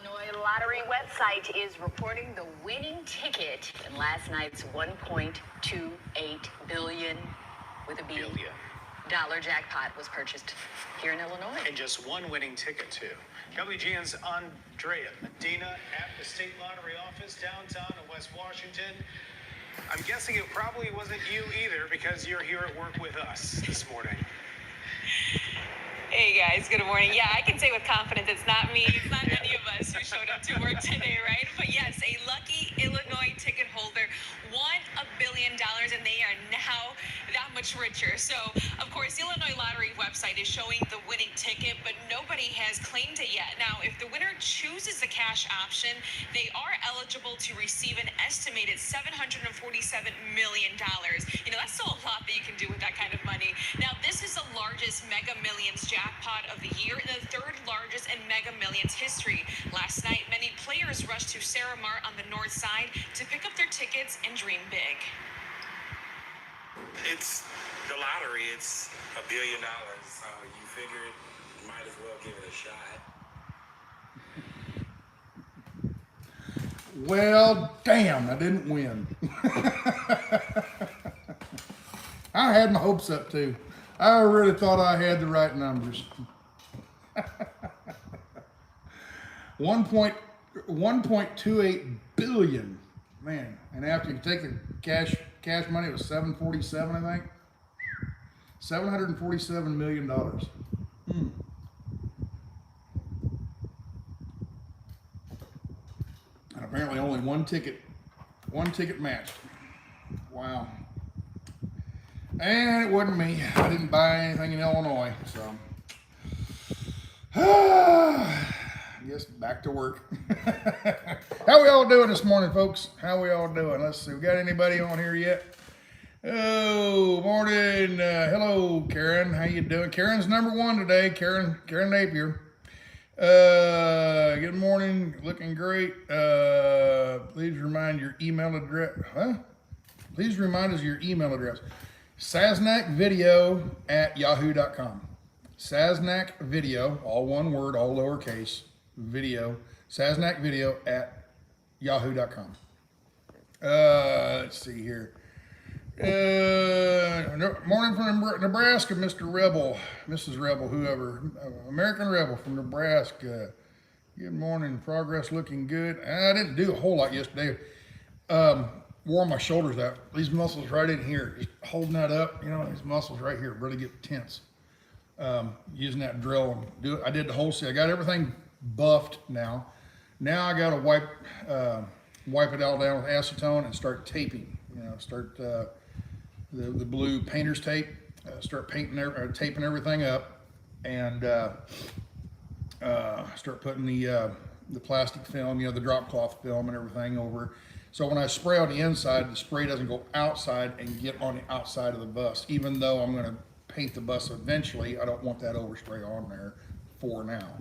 Illinois lottery website is reporting the winning ticket in last night's $1.28 billion with a B dollar jackpot was purchased here in Illinois. And just one winning ticket, too. WGN's Andrea Medina at the state lottery office downtown in West Washington. I'm guessing it probably wasn't you either because you're here at work with us this morning. Hey guys, good morning. Yeah, I can say with confidence it's not me, it's not any of us who showed up to work today, right? But yes, a lucky Illinois ticket holder won $1 billion and they are now that much richer. So, of course, the Illinois lottery website is showing the winning ticket, but nobody has claimed it yet. Now, if the winner chooses the cash option, they are eligible to receive an estimated $747 million. You know, that's still a lot that you can do with that kind of money. Now, this is the largest Mega Millions jackpot of the year and the third largest in Mega Millions history. Last night, many players rushed to Sarah Mart on the north side to pick up their tickets and dream big. It's the lottery. It's $1 billion, so you figure you might as well give it a shot. Well, damn, I didn't win. I had my hopes up too. I really thought I had the right numbers. 1.28 billion, man. And after you take the cash money, it was 747, I think. $747 million. And apparently only one ticket matched. Wow. And it wasn't me. I didn't buy anything in Illinois, so I guess back to work. How we all doing this morning, folks? How we all doing? Let's see. We got anybody on here yet? Oh, morning. Hello, Karen. How you doing? Karen's number one today. Karen Napier. Good morning. Looking great. Please remind your email address. Please remind us your email address. SasnakVideo@yahoo.com. Sasnak Video, all one word, all lowercase, video, SasnakVideo@yahoo.com. Let's see here. Morning from Nebraska, Mr. Rebel, Mrs. Rebel, whoever, American Rebel from Nebraska. Good morning, progress looking good. I didn't do a whole lot yesterday. Wore my shoulders out. These muscles right in here, just holding that up, you know, these muscles right here really get tense. Using that drill and do it. I did the whole set. I got everything buffed now. Now I got to wipe it all down with acetone and start taping. You know, start the blue painter's tape. Start taping everything up, and start putting the plastic film, you know, the drop cloth film and everything over. So when I spray on the inside, the spray doesn't go outside and get on the outside of the bus. Even though I'm going to paint the bus eventually, I don't want that overspray on there for now.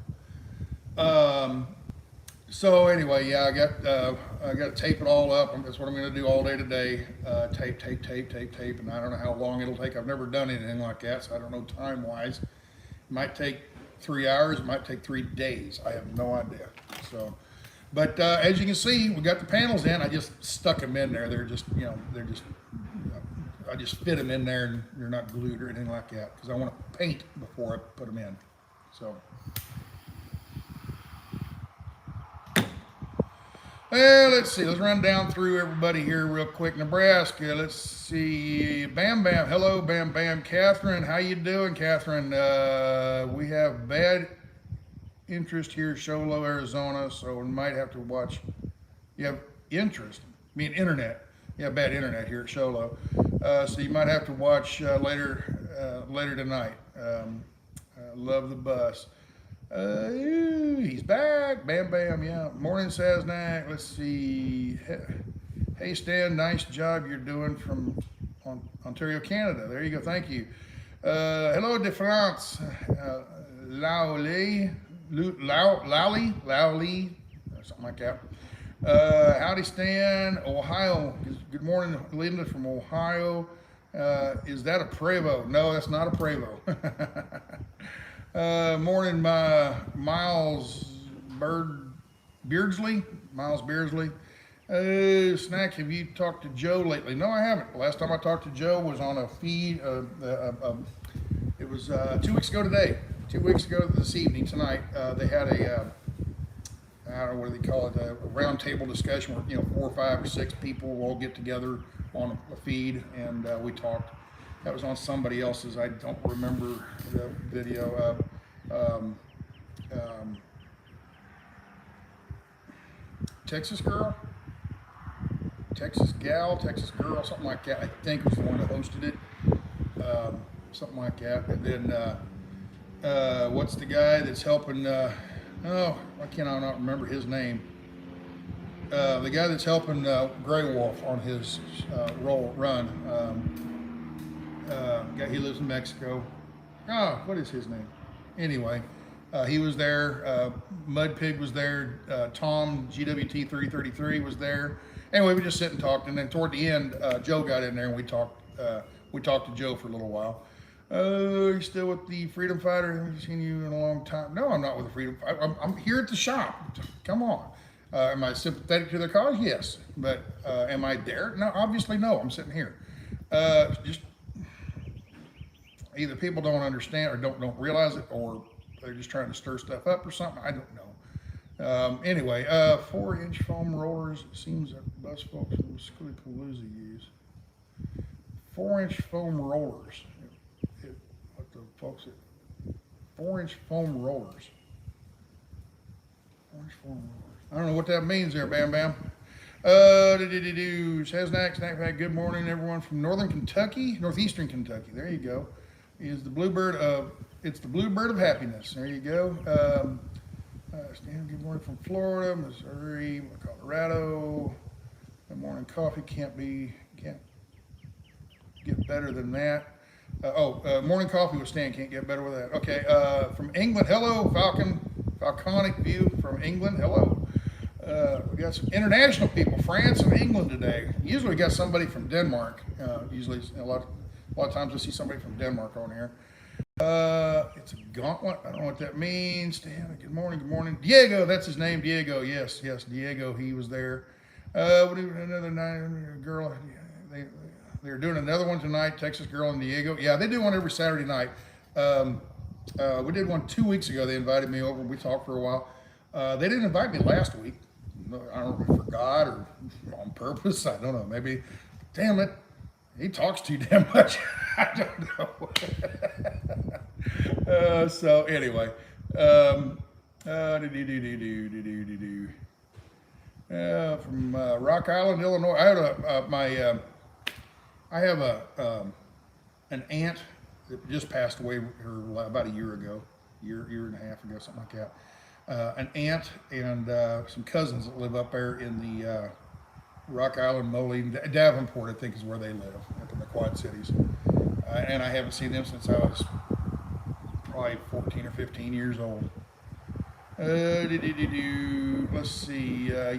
So anyway, yeah, I got to tape it all up. That's what I'm going to do all day today. Tape, and I don't know how long it'll take. I've never done anything like that, so I don't know time-wise. It might take 3 hours. It might take 3 days. I have no idea. So. But as you can see, we got the panels in. I just stuck them in there. They're just, you know, I just fit them in there, and they're not glued or anything like that because I want to paint before I put them in. So, well, let's see. Let's run down through everybody here real quick. Nebraska. Let's see. Bam Bam. Hello, Bam Bam. Catherine, how you doing, Catherine? We have bad interest here, Sholo, Arizona, so we might have to watch. You have interest, I mean internet. You have bad internet here at Sholo, so you might have to watch later tonight. Love the bus. He's back. Bam Bam, yeah. Morning, Sasnak. Let's see. Hey Stan, nice job you're doing from Ontario, Canada. There you go. Thank you. Hello de France. Laoli, something like that. Howdy Stan, Ohio. Good morning, Linda from Ohio. Is that a Prevost? No, that's not a Prevost. Morning, Miles Bird Beardsley, Miles Beardsley. Snack, have you talked to Joe lately? No, I haven't. Last time I talked to Joe was on a feed. It was 2 weeks ago today. 2 weeks ago this evening, tonight, they had a, I don't know what do they call it, a round table discussion where, 4 or 5 or 6 people will all get together on a feed, and we talked. That was on somebody else's. I don't remember the video. Texas girl, Texas gal, Texas girl, something like that. I think was the one that hosted it. Something like that. And then what's the guy that's helping? Why can't I not remember his name? The guy that's helping Grey Wolf on his run. Guy, he lives in Mexico. What is his name? Anyway, he was there. Mud Pig was there. Tom GWT 333 was there. Anyway, we just sit and talked, and then toward the end, Joe got in there, and we talked. We talked to Joe for a little while. Are you still with the Freedom Fighter? I haven't seen you in a long time. No, I'm not with the Freedom Fighter. I'm here at the shop. Come on. Am I sympathetic to their cause? Yes. But am I there? No, obviously no. I'm sitting here. Just either people don't understand or don't realize it, or they're just trying to stir stuff up or something. I don't know. Anyway, 4-inch foam rollers. It seems that bus folks from Schoolapalooza use 4-inch foam rollers. What the folks at 4-inch foam rollers? 4-inch foam rollers. I don't know what that means there, Bam Bam. Sasnak Stickers. Good morning, everyone from northeastern Kentucky. There you go. Is the bluebird of it's the bluebird of happiness. There you go. Stan, good morning from Florida, Missouri, Colorado. Good morning, coffee can't get better than that. Morning coffee with Stan can't get better with that. Okay, from England, hello, Falconic view from England, hello. We got some international people, France and England today. Usually we got somebody from Denmark. Usually a lot of times I see somebody from Denmark on here. It's a gauntlet. I don't know what that means. Stan, good morning. Diego, that's his name, Diego. Yes, Diego, he was there. Another night, girl. They're doing another one tonight, Texas Girl and Diego. Yeah, they do one every Saturday night. We did one 2 weeks ago. They invited me over and we talked for a while. They didn't invite me last week. I don't know if I forgot or on purpose. I don't know. Maybe, damn it, he talks too damn much. I don't know. So anyway, from Rock Island, Illinois. I have an aunt that just passed away about a year ago, year and a half ago, something like that. An aunt and some cousins that live up there in the Rock Island, Moline, Davenport, I think is where they live, up in the Quad Cities. And I haven't seen them since I was probably 14 or 15 years old. Let's see. Where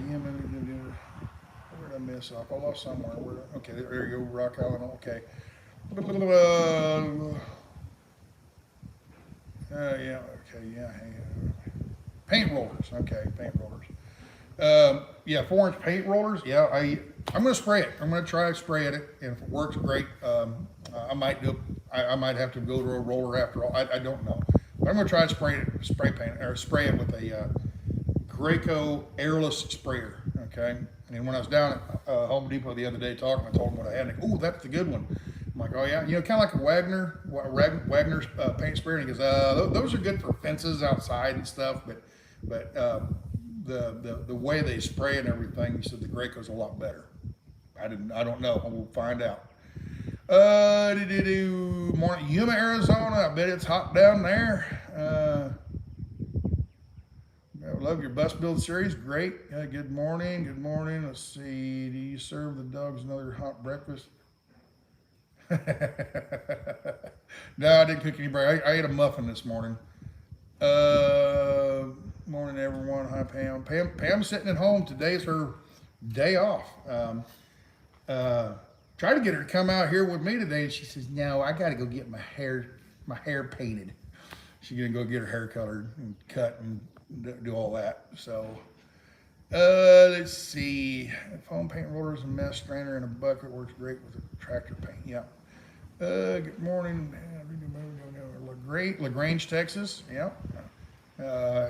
did I miss off? I lost somewhere. Okay, there you go, Rock Island. Okay. Paint rollers. Okay, paint rollers. 4-inch paint rollers. Yeah, I'm going to spray it. I'm going to try to spray it, and if it works, great. I might have to go to a roller after all. I don't know. But I'm going to try to spray it with a Graco airless sprayer. Okay. And when I was down at Home Depot the other day talking, I told them what I had. And they go, "Oh, that's the good one." I'm like, "Oh yeah, kind of like a Wagner's paint sprayer." And he goes, "Those are good for fences outside and stuff, but the way they spray and everything," he said, "the Graco's a lot better." I don't know. We'll find out. Morning, Yuma, Arizona. I bet it's hot down there. I love your bus build series. Great. Good morning. Let's see. Do you serve the dogs another hot breakfast? No, I didn't cook any breakfast. I ate a muffin this morning. Morning, everyone. Hi, Pam. Pam's sitting at home. Today's her day off. Tried to get her to come out here with me today, and she says, "No, I got to go get my hair painted." She's gonna go get her hair colored and cut and do all that. So Let's see. Foam paint rollers and mesh strainer in a bucket works great with a tractor paint. Yeah. Good morning. LaGrange, Texas. Yeah.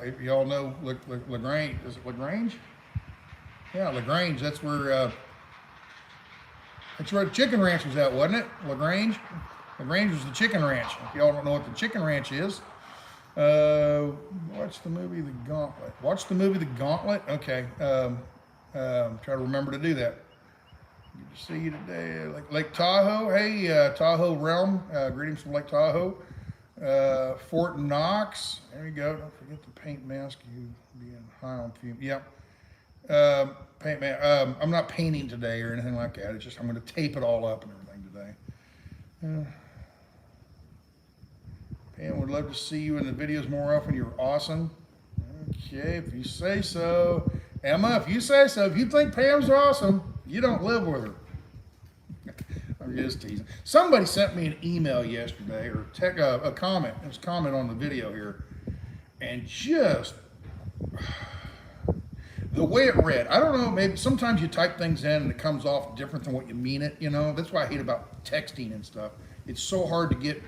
If y'all know LaGrange, is it LaGrange? Yeah, LaGrange. That's where the chicken ranch was at, wasn't it? LaGrange. LaGrange was the chicken ranch. If y'all don't know what the chicken ranch is, watch the movie The Gauntlet. Watch the movie The Gauntlet. Okay. Try to remember to do that. Good to see you today. Lake Tahoe. Hey, Tahoe Realm. Greetings from Lake Tahoe. Fort Knox. There you go. Don't forget the paint mask. You being high on fume. Yep. Paint man. I'm not painting today or anything like that. It's just I'm going to tape it all up and everything today. Pam, would love to see you in the videos more often. You're awesome. Okay, if you say so. Emma, if you say so. If you think Pam's awesome, you don't live with her. I'm just teasing. Somebody sent me an email yesterday, or a comment. It was a comment on the video here, and just the way it read. I don't know. Maybe sometimes you type things in and it comes off different than what you mean it. You know, that's what I hate about texting and stuff. It's so hard to get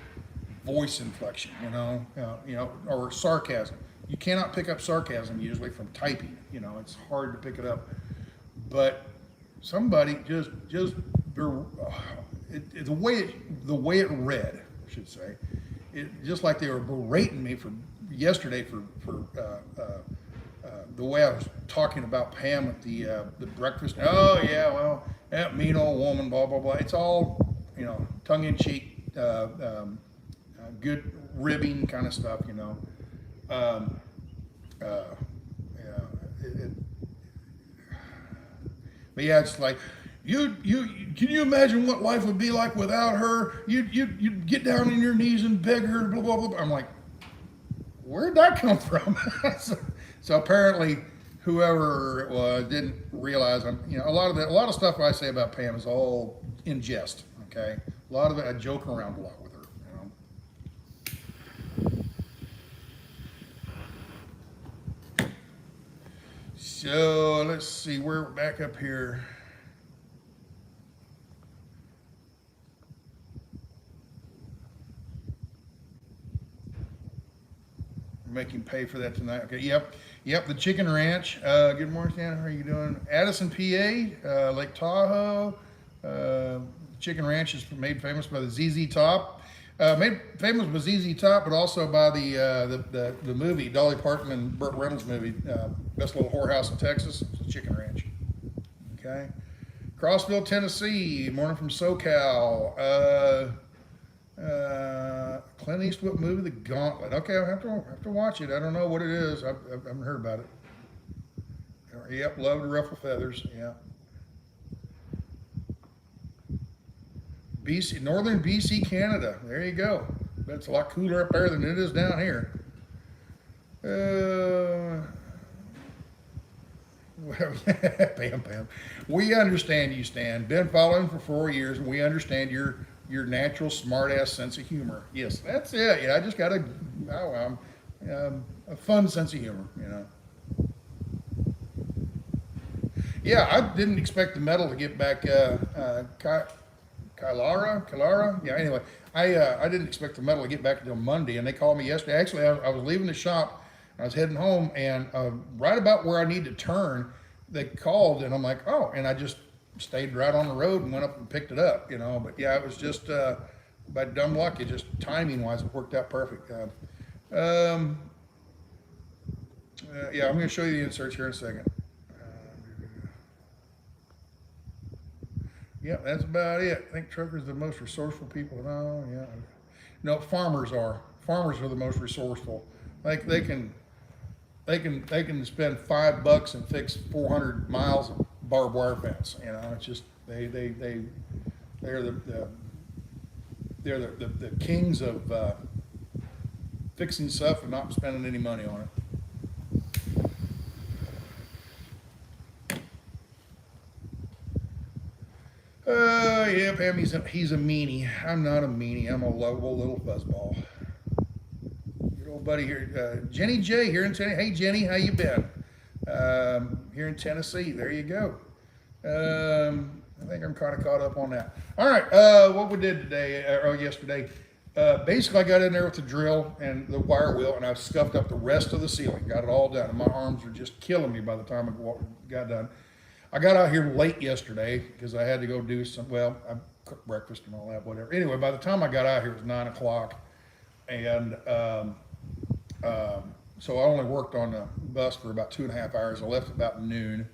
voice inflection. You know, or sarcasm. You cannot pick up sarcasm usually from typing. You know, it's hard to pick it up. But somebody just the way it read, I should say, just like they were berating me for yesterday for the way I was talking about Pam at the breakfast. Oh yeah, well, that mean old woman, blah blah blah. It's all, you know, tongue in cheek, good ribbing kind of stuff, you know. But yeah, it's like, can you imagine what life would be like without her? You'd get down on your knees and beg her, blah, blah, blah. I'm like, where'd that come from? So apparently, whoever it was didn't realize a lot of stuff I say about Pam is all in jest, okay? A lot of it, I joke around a lot with her, you know? So let's see, we're back up here. Make him pay for that tonight. Okay, yep, the Chicken Ranch. Good morning, Stan. How are you doing? Addison, PA, Lake Tahoe. Chicken Ranch is made famous by the ZZ Top. Made famous by ZZ Top, but also by the movie, Dolly Parton and Burt Reynolds movie, Best Little Whorehouse in Texas. It's the Chicken Ranch. Okay. Crossville, Tennessee. Morning from SoCal. Clint Eastwood movie, The Gauntlet. Okay, I'll have to watch it. I don't know what it is. I haven't heard about it. Yep, love to ruffle feathers. Yeah. BC, northern BC, Canada. There you go. But it's a lot cooler up there than it is down here. Well, Bam. We understand you, Stan. Been following for 4 years, and we understand your natural smart-ass sense of humor. Yes, that's it. Yeah, I just got a fun sense of humor, you know. Yeah, I didn't expect the medal to get back. Kylara. Yeah. Anyway, I didn't expect the medal to get back until Monday, and they called me yesterday. Actually, I was leaving the shop. I was heading home, and right about where I need to turn, they called, and I'm like, oh, and I just stayed right on the road and went up and picked it up, you know. But yeah, it was just by dumb luck. It just timing wise, it worked out perfect. Yeah, I'm going to show you the inserts here in a second. Yeah, that's about it. I think truckers are the most resourceful people. No, yeah, no, farmers are. Farmers are the most resourceful. Like they can spend $5 and fix 400 miles of barbed wire fence. You know, it's just they're the kings of fixing stuff and not spending any money on it. Yeah, Pam, he's a meanie. I'm not a meanie. I'm a lovable little fuzzball. Good old buddy here, Jenny J here in Tennessee. Hey, Jenny, how you been? here in Tennessee. There you go. I think I'm kind of caught up on that. All right, what we did today, or yesterday, basically I got in there with the drill and the wire wheel, and I scuffed up the rest of the ceiling, got it all done, and my arms were just killing me by the time I got done. I got out here late yesterday because I had to go do some, well, I cooked breakfast and all that, whatever. Anyway, by the time I got out here, it was 9 o'clock, and so I only worked on the bus for about 2.5 hours. I left about noon.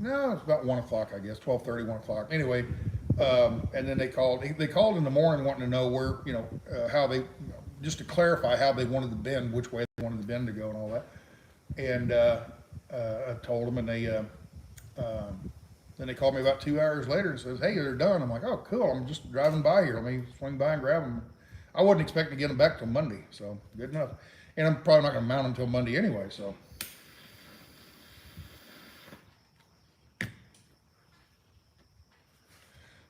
No, it's about 1 o'clock, I guess, 12:30, 1 o'clock. Anyway, and then they called in the morning wanting to know where, how they, just to clarify how they wanted the bend, which way they wanted the bend to go and all that. And I told them, and they, then they called me about 2 hours later and says, hey, they're done. I'm like, oh, cool, I'm just driving by here. Let me swing by and grab them. I wasn't expecting to get them back till Monday, so good enough. And I'm probably not gonna mount them until Monday anyway, so.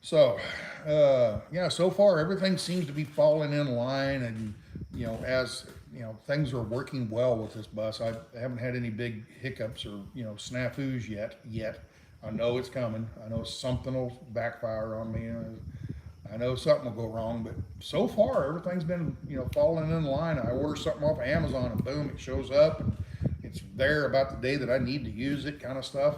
So, yeah, so far everything seems to be falling in line, and, as, things are working well with this bus. I haven't had any big hiccups or, snafus yet. I know it's coming. I know something will backfire on me. I know something will go wrong, but so far everything's been, falling in line. I order something off of Amazon and boom, it shows up, and it's there about the day that I need to use it, kind of stuff.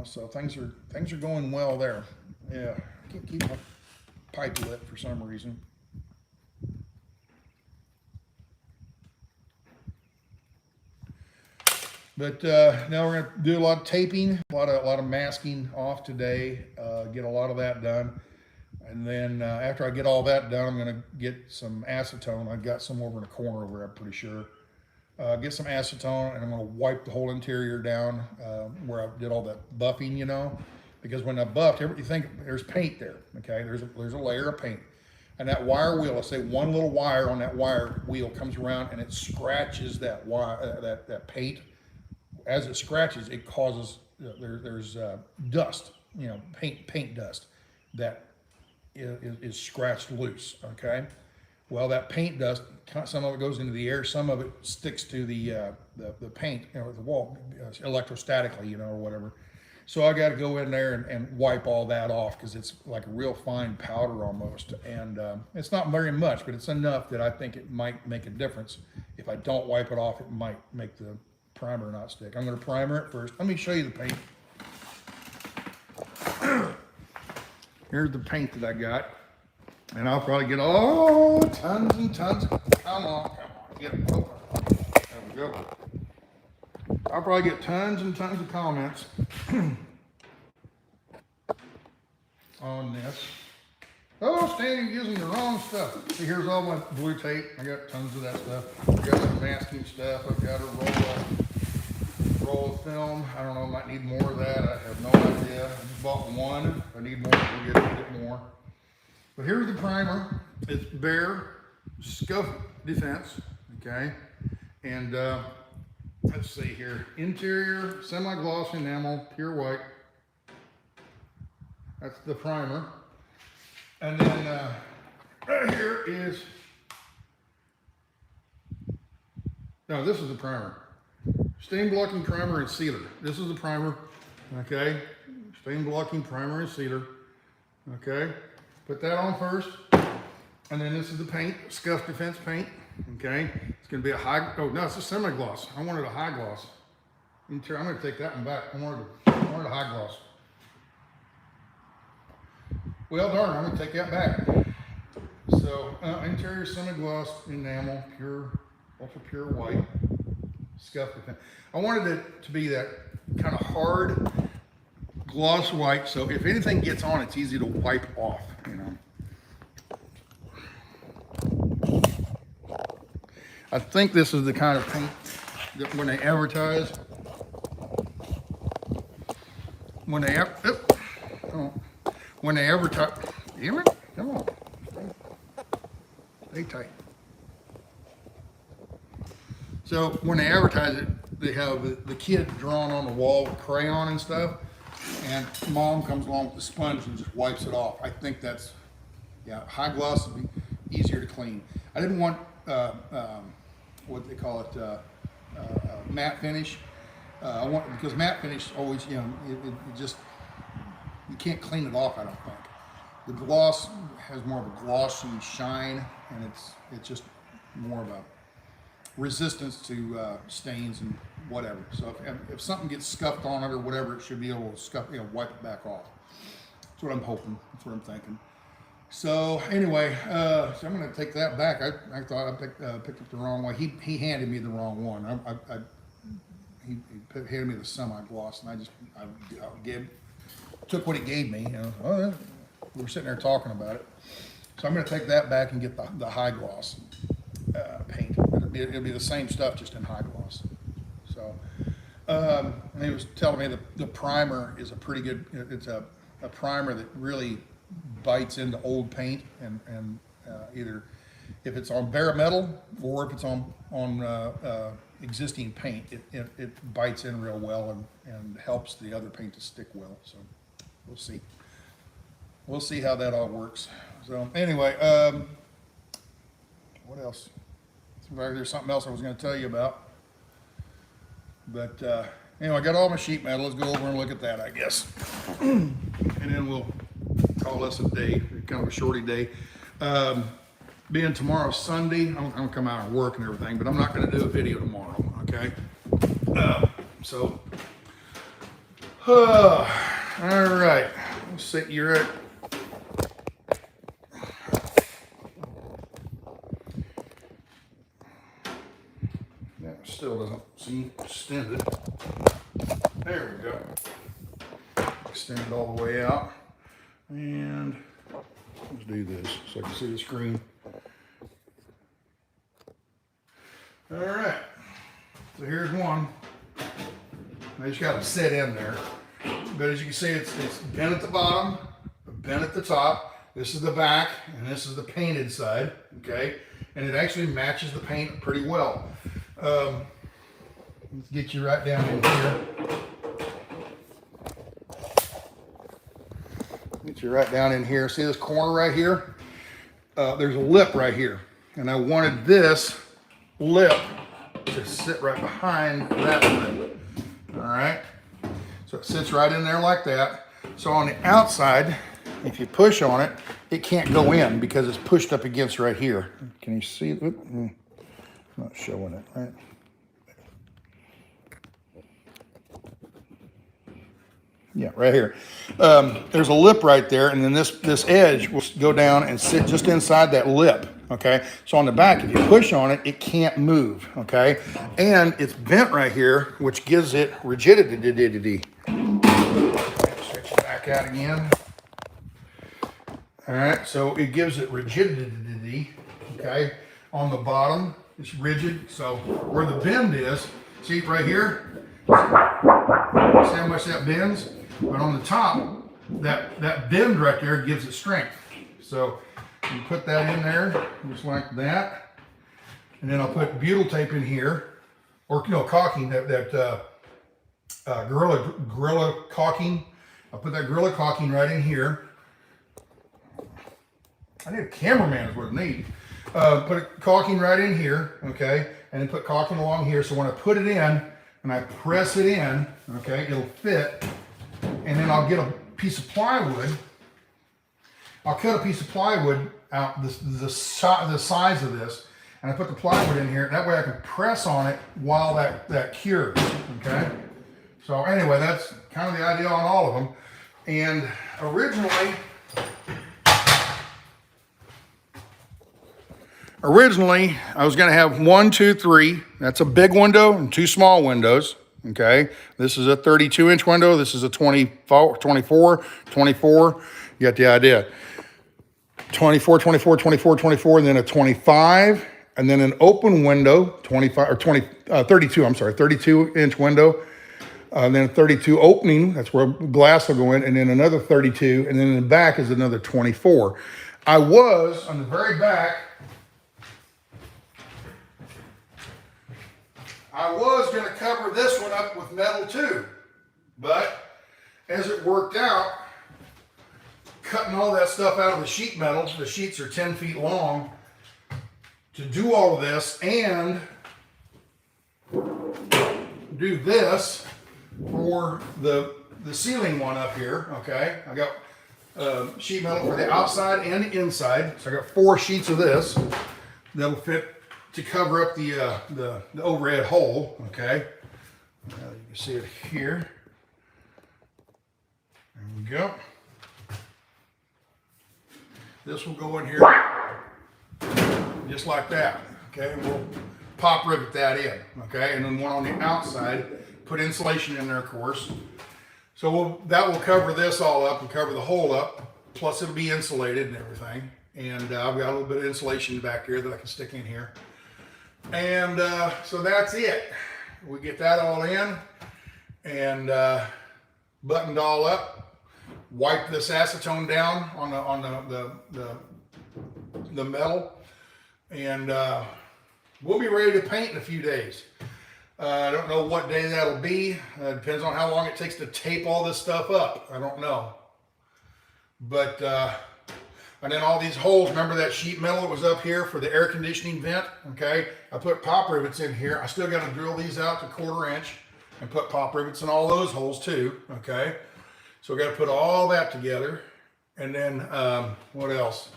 So things are going well there. Yeah, I can't keep my pipe lit for some reason. But now we're gonna do a lot of taping, a lot of masking off today. Get a lot of that done, and then after I get all that done, I'm gonna get some acetone. I've got some over in a corner over there, I'm pretty sure. Get some acetone, and I'm gonna wipe the whole interior down where I did all that buffing, because when I buffed, you think there's paint there, okay? There's a layer of paint, and that wire wheel, let's say one little wire on that wire wheel comes around and it scratches that wire, that paint. As it scratches, it causes there's dust, paint dust that is scratched loose. Okay, well, that paint dust, some of it goes into the air, some of it sticks to the paint, the wall, electrostatically, or whatever. So I got to go in there and wipe all that off, because it's like a real fine powder almost, and it's not very much, but it's enough that I think it might make a difference. If I don't wipe it off, it might make the primer not stick. I'm going to primer it first. Let me show you the paint. Here's the paint that I got, and I'll probably get tons and tons. Come on, get it. There we go. I'll probably get tons and tons of comments on this. Oh, Stan, you're using the wrong stuff. See, here's all my blue tape. I got tons of that stuff. I've got some masking stuff. I've got a roll of film. I don't know, I might need more of that. I have no idea. I just bought one. If I need more, we'll get more. But here's the primer. It's bare scuff defense, okay? And let's see here. Interior, semi-gloss enamel, pure white. That's the primer. And then right here is, no, this is the primer. Stain blocking primer and sealer. This is the primer, okay? Stain blocking primer and sealer, okay? Put that on first. And then this is the paint, scuff defense paint, okay? It's gonna be a high, oh no, it's a semi-gloss. I wanted a high gloss. I'm gonna take that one back. I wanted a high gloss. Well, darn, I'm gonna take that back. So, interior semi-gloss enamel, pure, ultra pure white, scuff defense. I wanted it to be that kind of hard gloss white, so if anything gets on, it's easy to wipe off, I think this is the kind of paint that when they advertise, when they advertise, damn it, come on, stay tight. So when they advertise it, they have the kid drawn on the wall with crayon and stuff, and mom comes along with the sponge and just wipes it off. I think that's, yeah, high gloss would be easier to clean. I didn't want what they call it, matte finish. because matte finish always, you know, it just, you can't clean it off, I don't think. The gloss has more of a glossy shine, and it's just more of a resistance to stains and whatever. So if something gets scuffed on it or whatever, it should be able to wipe it back off. That's what I'm hoping. That's what I'm thinking. So anyway, so I'm going to take that back. I thought I picked up the wrong one. He handed me the wrong one. He handed me the semi-gloss, and I took what he gave me. You know, we were sitting there talking about it. So I'm going to take that back and get the high gloss paint. It'll be the same stuff, just in high gloss. So and he was telling me the primer is a pretty good. It's a primer that really bites into old paint, and either if it's on bare metal or if it's on existing paint, it bites in real well and helps the other paint to stick well. So we'll see. We'll see how that all works. So anyway, what else? There's something else I was going to tell you about. But anyway, I got all my sheet metal. Let's go over and look at that, I guess. And then we'll call this a day, kind of a shorty day. Being tomorrow's Sunday, I'm going to come out and work and everything, but I'm not going to do a video tomorrow, okay? All right. Let's see, you're at... That still doesn't seem extended. There we go. Extend it all the way out. And let's do this so I can see the screen. All right, so here's one. I just got them set in there. But as you can see, it's bent at the bottom, bent at the top. This is the back, and this is the painted side, okay? And it actually matches the paint pretty well. Let's get you right down in here. Get you right down in here. See this corner right here? There's a lip right here. And I wanted this lip to sit right behind that lip. All right? So it sits right in there like that. So on the outside, if you push on it, it can't go in because it's pushed up against right here. Can you see it? Not showing it, right? Yeah, right here. There's a lip right there, and then this edge will go down and sit just inside that lip, okay? So on the back, if you push on it, it can't move, okay? And it's bent right here, which gives it rigidity. Stretch it back out again. All right, so it gives it rigidity, okay? On the bottom, it's rigid. So where the bend is, see right here? See how much that bends? But on the top, that bend right there gives it strength. So you put that in there, just like that. And then I'll put butyl tape in here, or caulking, Gorilla caulking. I'll put that Gorilla caulking right in here. I need a cameraman is what I need. Put a caulking right in here, okay? And then put caulking along here, so when I put it in and I press it in, okay, it'll fit. And then I'll get a piece of plywood. I'll cut a piece of plywood out the size of this, and I put the plywood in here. That way I can press on it while that cures, okay? So anyway, that's kind of the idea on all of them. And Originally, I was going to have 1, 2, 3. That's a big window and 2 small windows. Okay, this is a 32-inch window. This is a 24. You got the idea. 24, 24, 24, 24, and then a 25, and then an open window, 25 or 32. I'm sorry, 32-inch window. And then a 32 opening. That's where glass will go in, and then another 32, and then in the back is another 24. I was on the very back. I was going to cover this one up with metal too, but as it worked out, cutting all that stuff out of the sheet metal, the sheets are 10 feet long, to do all of this and do this, for the ceiling one up here, okay? I got sheet metal for the outside and the inside. So I got 4 sheets of this that'll fit to cover up the overhead hole, okay? You can see it here. There we go. This will go in here just like that, okay? We'll pop rivet that in, okay? And then one on the outside, put insulation in there, of course. So that will cover this all up and cover the hole up, plus it'll be insulated and everything. And I've got a little bit of insulation back here that I can stick in here. And so that's it. We get that all in and buttoned all up. Wipe this acetone down on the metal, and we'll be ready to paint in a few days. I don't know what day that'll be. Depends on how long it takes to tape all this stuff up. I don't know. But and then all these holes, remember that sheet metal that was up here for the air conditioning vent? Okay, I put pop rivets in here. I still got to drill these out to 1/4 inch and put pop rivets in all those holes too. Okay, so we got to put all that together. And then what else?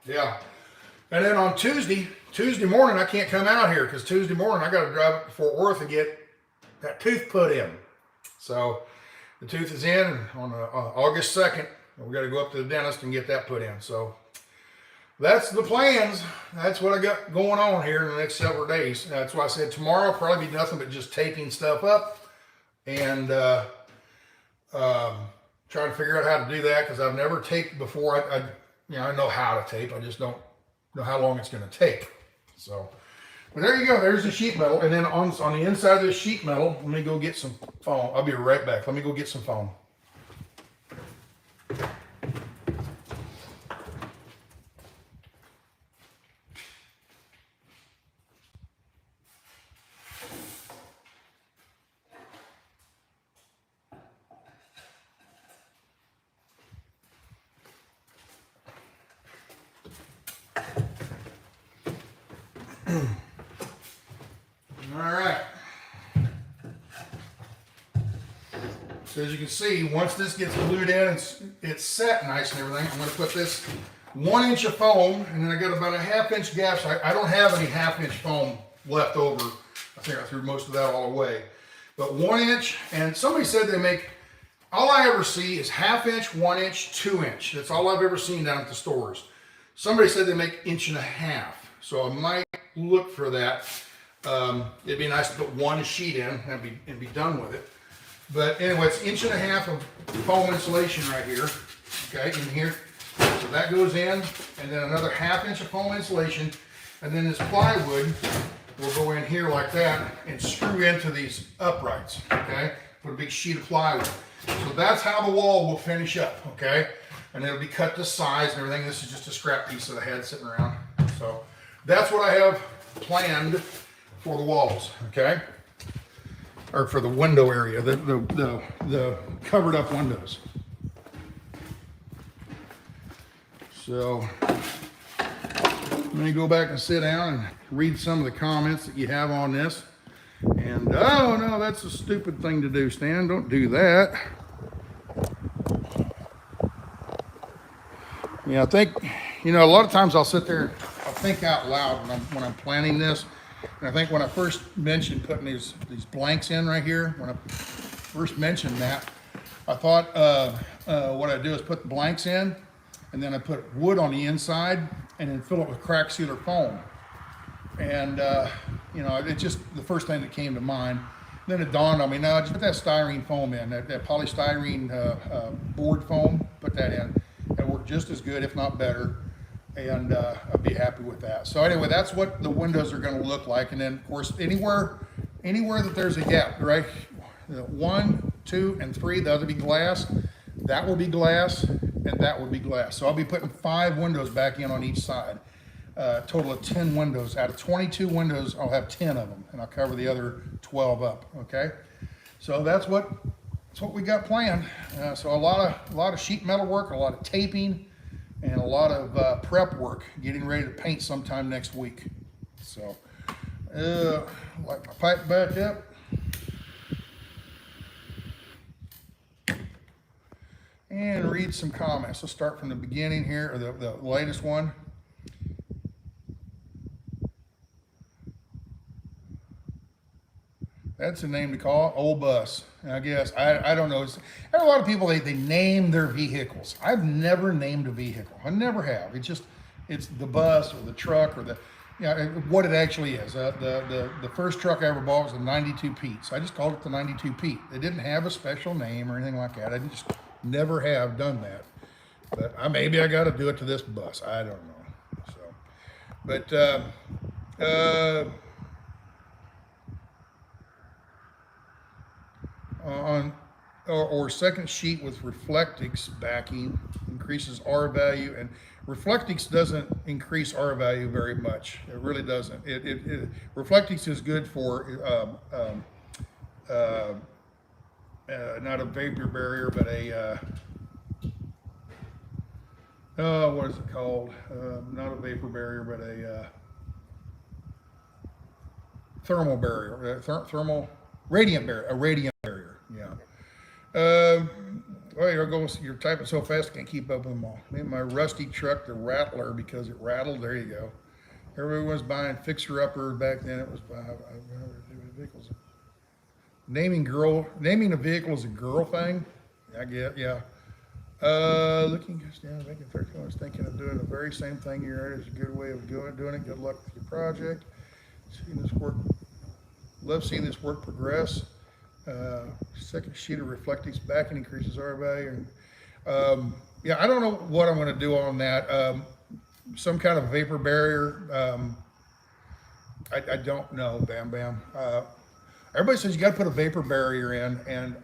Yeah, and then on Tuesday morning I can't come out here because Tuesday morning I got to drive up to Fort Worth and get that tooth put in. So the tooth is in on August 2nd. We got to go up to the dentist and get that put in. So that's the plans. That's what I got going on here in the next several days. That's why I said tomorrow will probably be nothing but just taping stuff up and trying to figure out how to do that because I've never taped before. I know how to tape. I just don't know how long it's going to take. So, but there you go. There's the sheet metal. And then on the inside of this sheet metal, let me go get some foam. I'll be right back. Let me go get some foam. All right. So as you can see, once this gets glued in, it's set nice and everything. I'm going to put this 1 inch of foam, and then I got about a 1/2 inch gap. So I don't have any 1/2 inch foam left over. I think I threw most of that all away. But 1 inch, and somebody said they make, all I ever see is 1/2 inch, 1 inch, 2 inch. That's all I've ever seen down at the stores. Somebody said they make 1.5 inches. So I might look for that. It'd be nice to put 1 sheet in and be done with it. But anyway, it's 1.5 inches of foam insulation right here. Okay, in here. So that goes in, and then another 1/2 inch of foam insulation, and then this plywood will go in here like that and screw into these uprights. Okay, put a big sheet of plywood. So that's how the wall will finish up. Okay, and it'll be cut to size and everything. This is just a scrap piece that I had sitting around. So that's what I have planned for the walls, okay? Or for the window area, the covered up windows. So let me go back and sit down and read some of the comments that you have on this. And oh no, that's a stupid thing to do, Stan. Don't do that. Yeah, I think, a lot of times I'll sit there and I'll think out loud when I'm planning this. And I think when I first mentioned putting these blanks in right here, when I first mentioned that, I thought what I'd do is put the blanks in, and then I put wood on the inside, and then fill it with crack sealer foam. And it's just the first thing that came to mind. Then it dawned on me, no, just put that styrene foam in, that polystyrene board foam, put that in. It'll work just as good, if not better. And I'd be happy with that. So anyway, that's what the windows are going to look like. And then, of course, anywhere that there's a gap, right? 1, 2, and 3, the other be glass. That will be glass, and that will be glass. So I'll be putting 5 windows back in on each side. Total of 10 windows. Out of 22 windows, I'll have 10 of them, and I'll cover the other 12 up. Okay. So that's what we got planned. So a lot of sheet metal work, a lot of taping. and a lot of prep work, getting ready to paint sometime next week. So, light my pipe back up. And read some comments. Let's start from the beginning here, or the latest one. That's a name to call it, Old Bus. I guess, I don't know. There are a lot of people, they name their vehicles. I've never named a vehicle. I never have. It's the bus or the truck or what it actually is. The first truck I ever bought was a 92 Pete. So I just called it the 92 Pete. It didn't have a special name or anything like that. I just never have done that. But maybe I got to do it to this bus. I don't know. So, but or second sheet with Reflectix backing increases R value, and Reflectix doesn't increase R value very much. It really doesn't. Reflectix is good for not a vapor barrier, but a what is it called? Not a vapor barrier, but a thermal barrier, thermal radiant barrier, a radiant barrier. Yeah. Well, you're typing so fast I can't keep up with them all. Maybe my rusty truck, the Rattler, because it rattled. There you go. Everyone was buying fixer-upper back then. It was vehicles. Naming a vehicle is a girl thing. I get, yeah. Looking down, making 13. I was thinking of doing the very same thing here. It's a good way of doing it. Good luck with your project. Seeing this work. Love seeing this work progress. Second sheet of Reflectix backing increases R value. Yeah, I don't know what I'm going to do on that. Some kind of vapor barrier. I don't know, Bam Bam. Everybody says you got to put a vapor barrier in, and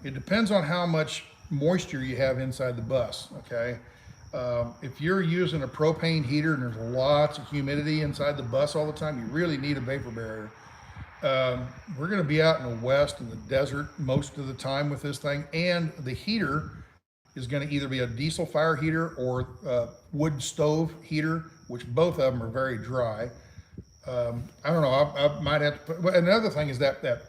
it depends on how much moisture you have inside the bus, okay? If you're using a propane heater and there's lots of humidity inside the bus all the time, you really need a vapor barrier. We're going to be out in the west in the desert most of the time with this thing, and the heater is going to either be a diesel fire heater or a wood stove heater, which both of them are very dry. I don't know. I might have to put. Another thing is that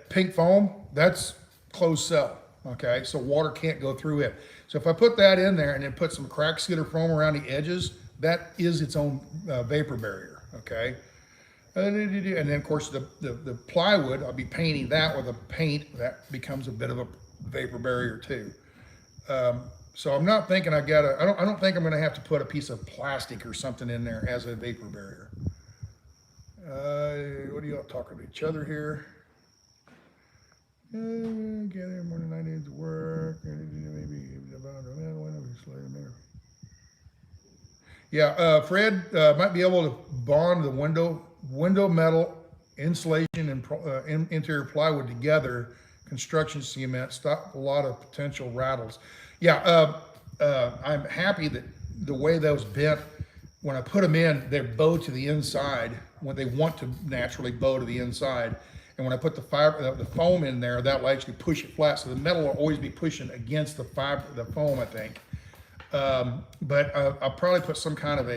pink foam, that's closed cell. Okay, so water can't go through it. So if I put that in there and then put some crack sealer foam around the edges, that is its own vapor barrier. Okay, and then of course the plywood, I'll be painting that with a paint that becomes a bit of a vapor barrier too. So I'm not thinking I don't think I'm going to have to put a piece of plastic or something in there as a vapor barrier. What are you all talking to each other here? Get more than 9 days of work. Maybe about yeah, Fred might be able to bond the window metal insulation and interior plywood together, construction cement, stop a lot of potential rattles. Yeah, I'm happy that the way those bent, when I put them in, they bow to the inside when they want to naturally bow to the inside. And when I put the foam in there, that will actually push it flat. So the metal will always be pushing against the foam, I think. But I'll probably put some kind of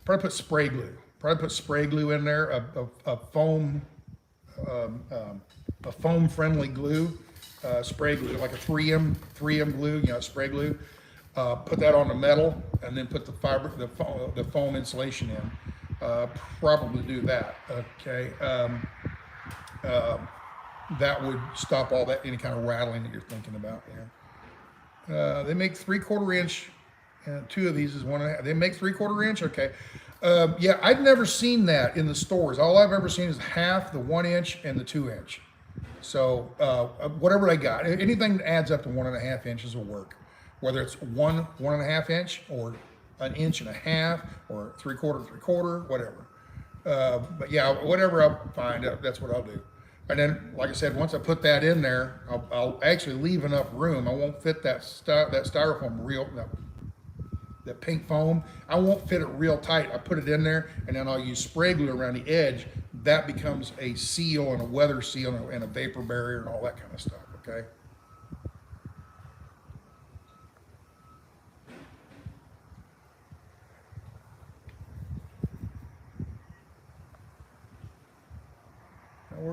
probably put spray glue. Probably put spray glue in there, a foam-friendly glue, spray glue, like a 3M glue, spray glue. Put that on the metal, and then put the foam insulation in. Probably do that. Okay. That would stop all that any kind of rattling that you're thinking about there. They make 3/4 inch. Two of these is 1.5. They make 3/4 inch. Okay. Yeah, I've never seen that in the stores. All I've ever seen is half, the 1 inch, and the 2 inch. So whatever they got, anything that adds up to 1.5 inches will work. Whether it's 1.5 inch, or 1.5 inches, or 3/4, whatever. But yeah, whatever I find, that's what I'll do. And then, like I said, once I put that in there, I'll actually leave enough room. I won't fit that styrofoam that pink foam. I won't fit it real tight. I put it in there, and then I'll use spray glue around the edge. That becomes a seal and a weather seal and a vapor barrier and all that kind of stuff. Okay.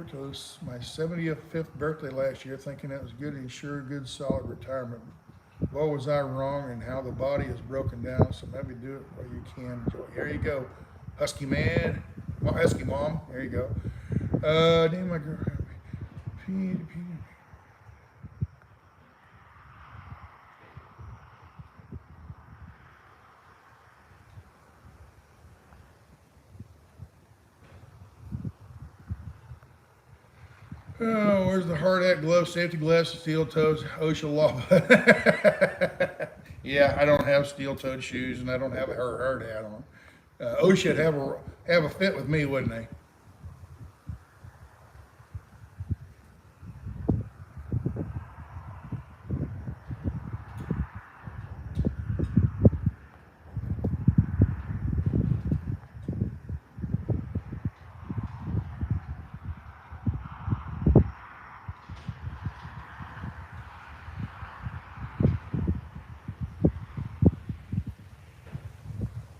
worked till my 75th birthday last year, thinking that was good and sure, good, solid retirement. What was I wrong and how the body is broken down? So maybe do it while you can. Enjoy. Here you go, Husky man, Husky mom. There you go. Name my girl. Oh, where's the hard hat, gloves, safety glasses, steel toes, OSHA law? Yeah, I don't have steel toed shoes and I don't have a hard hat on. OSHA'd have a fit with me, wouldn't they?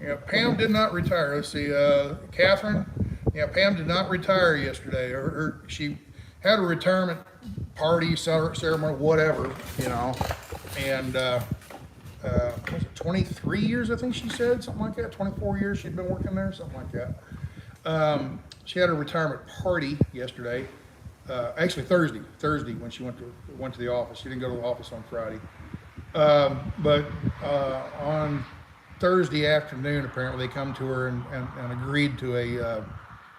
Yeah, Pam did not retire. Let's see, Catherine. Yeah, Pam did not retire yesterday. She had a retirement party, ceremony, whatever, you know. And was it 23 years? I think she said something like that. 24 years she'd been working there, something like that. She had a retirement party yesterday. Actually Thursday when she went to the office. She didn't go to the office on Friday. But on Thursday afternoon, apparently they come to her and agreed to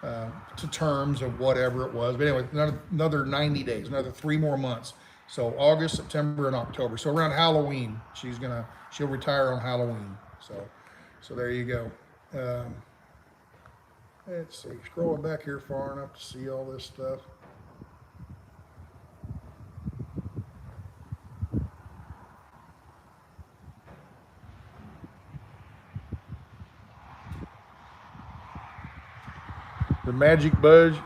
to terms of whatever it was. But anyway, another 90 days, another 3 more months. So August, September, and October. So around Halloween, she'll retire on Halloween. So there you go. Let's see, scrolling back here far enough to see all this stuff. The magic bus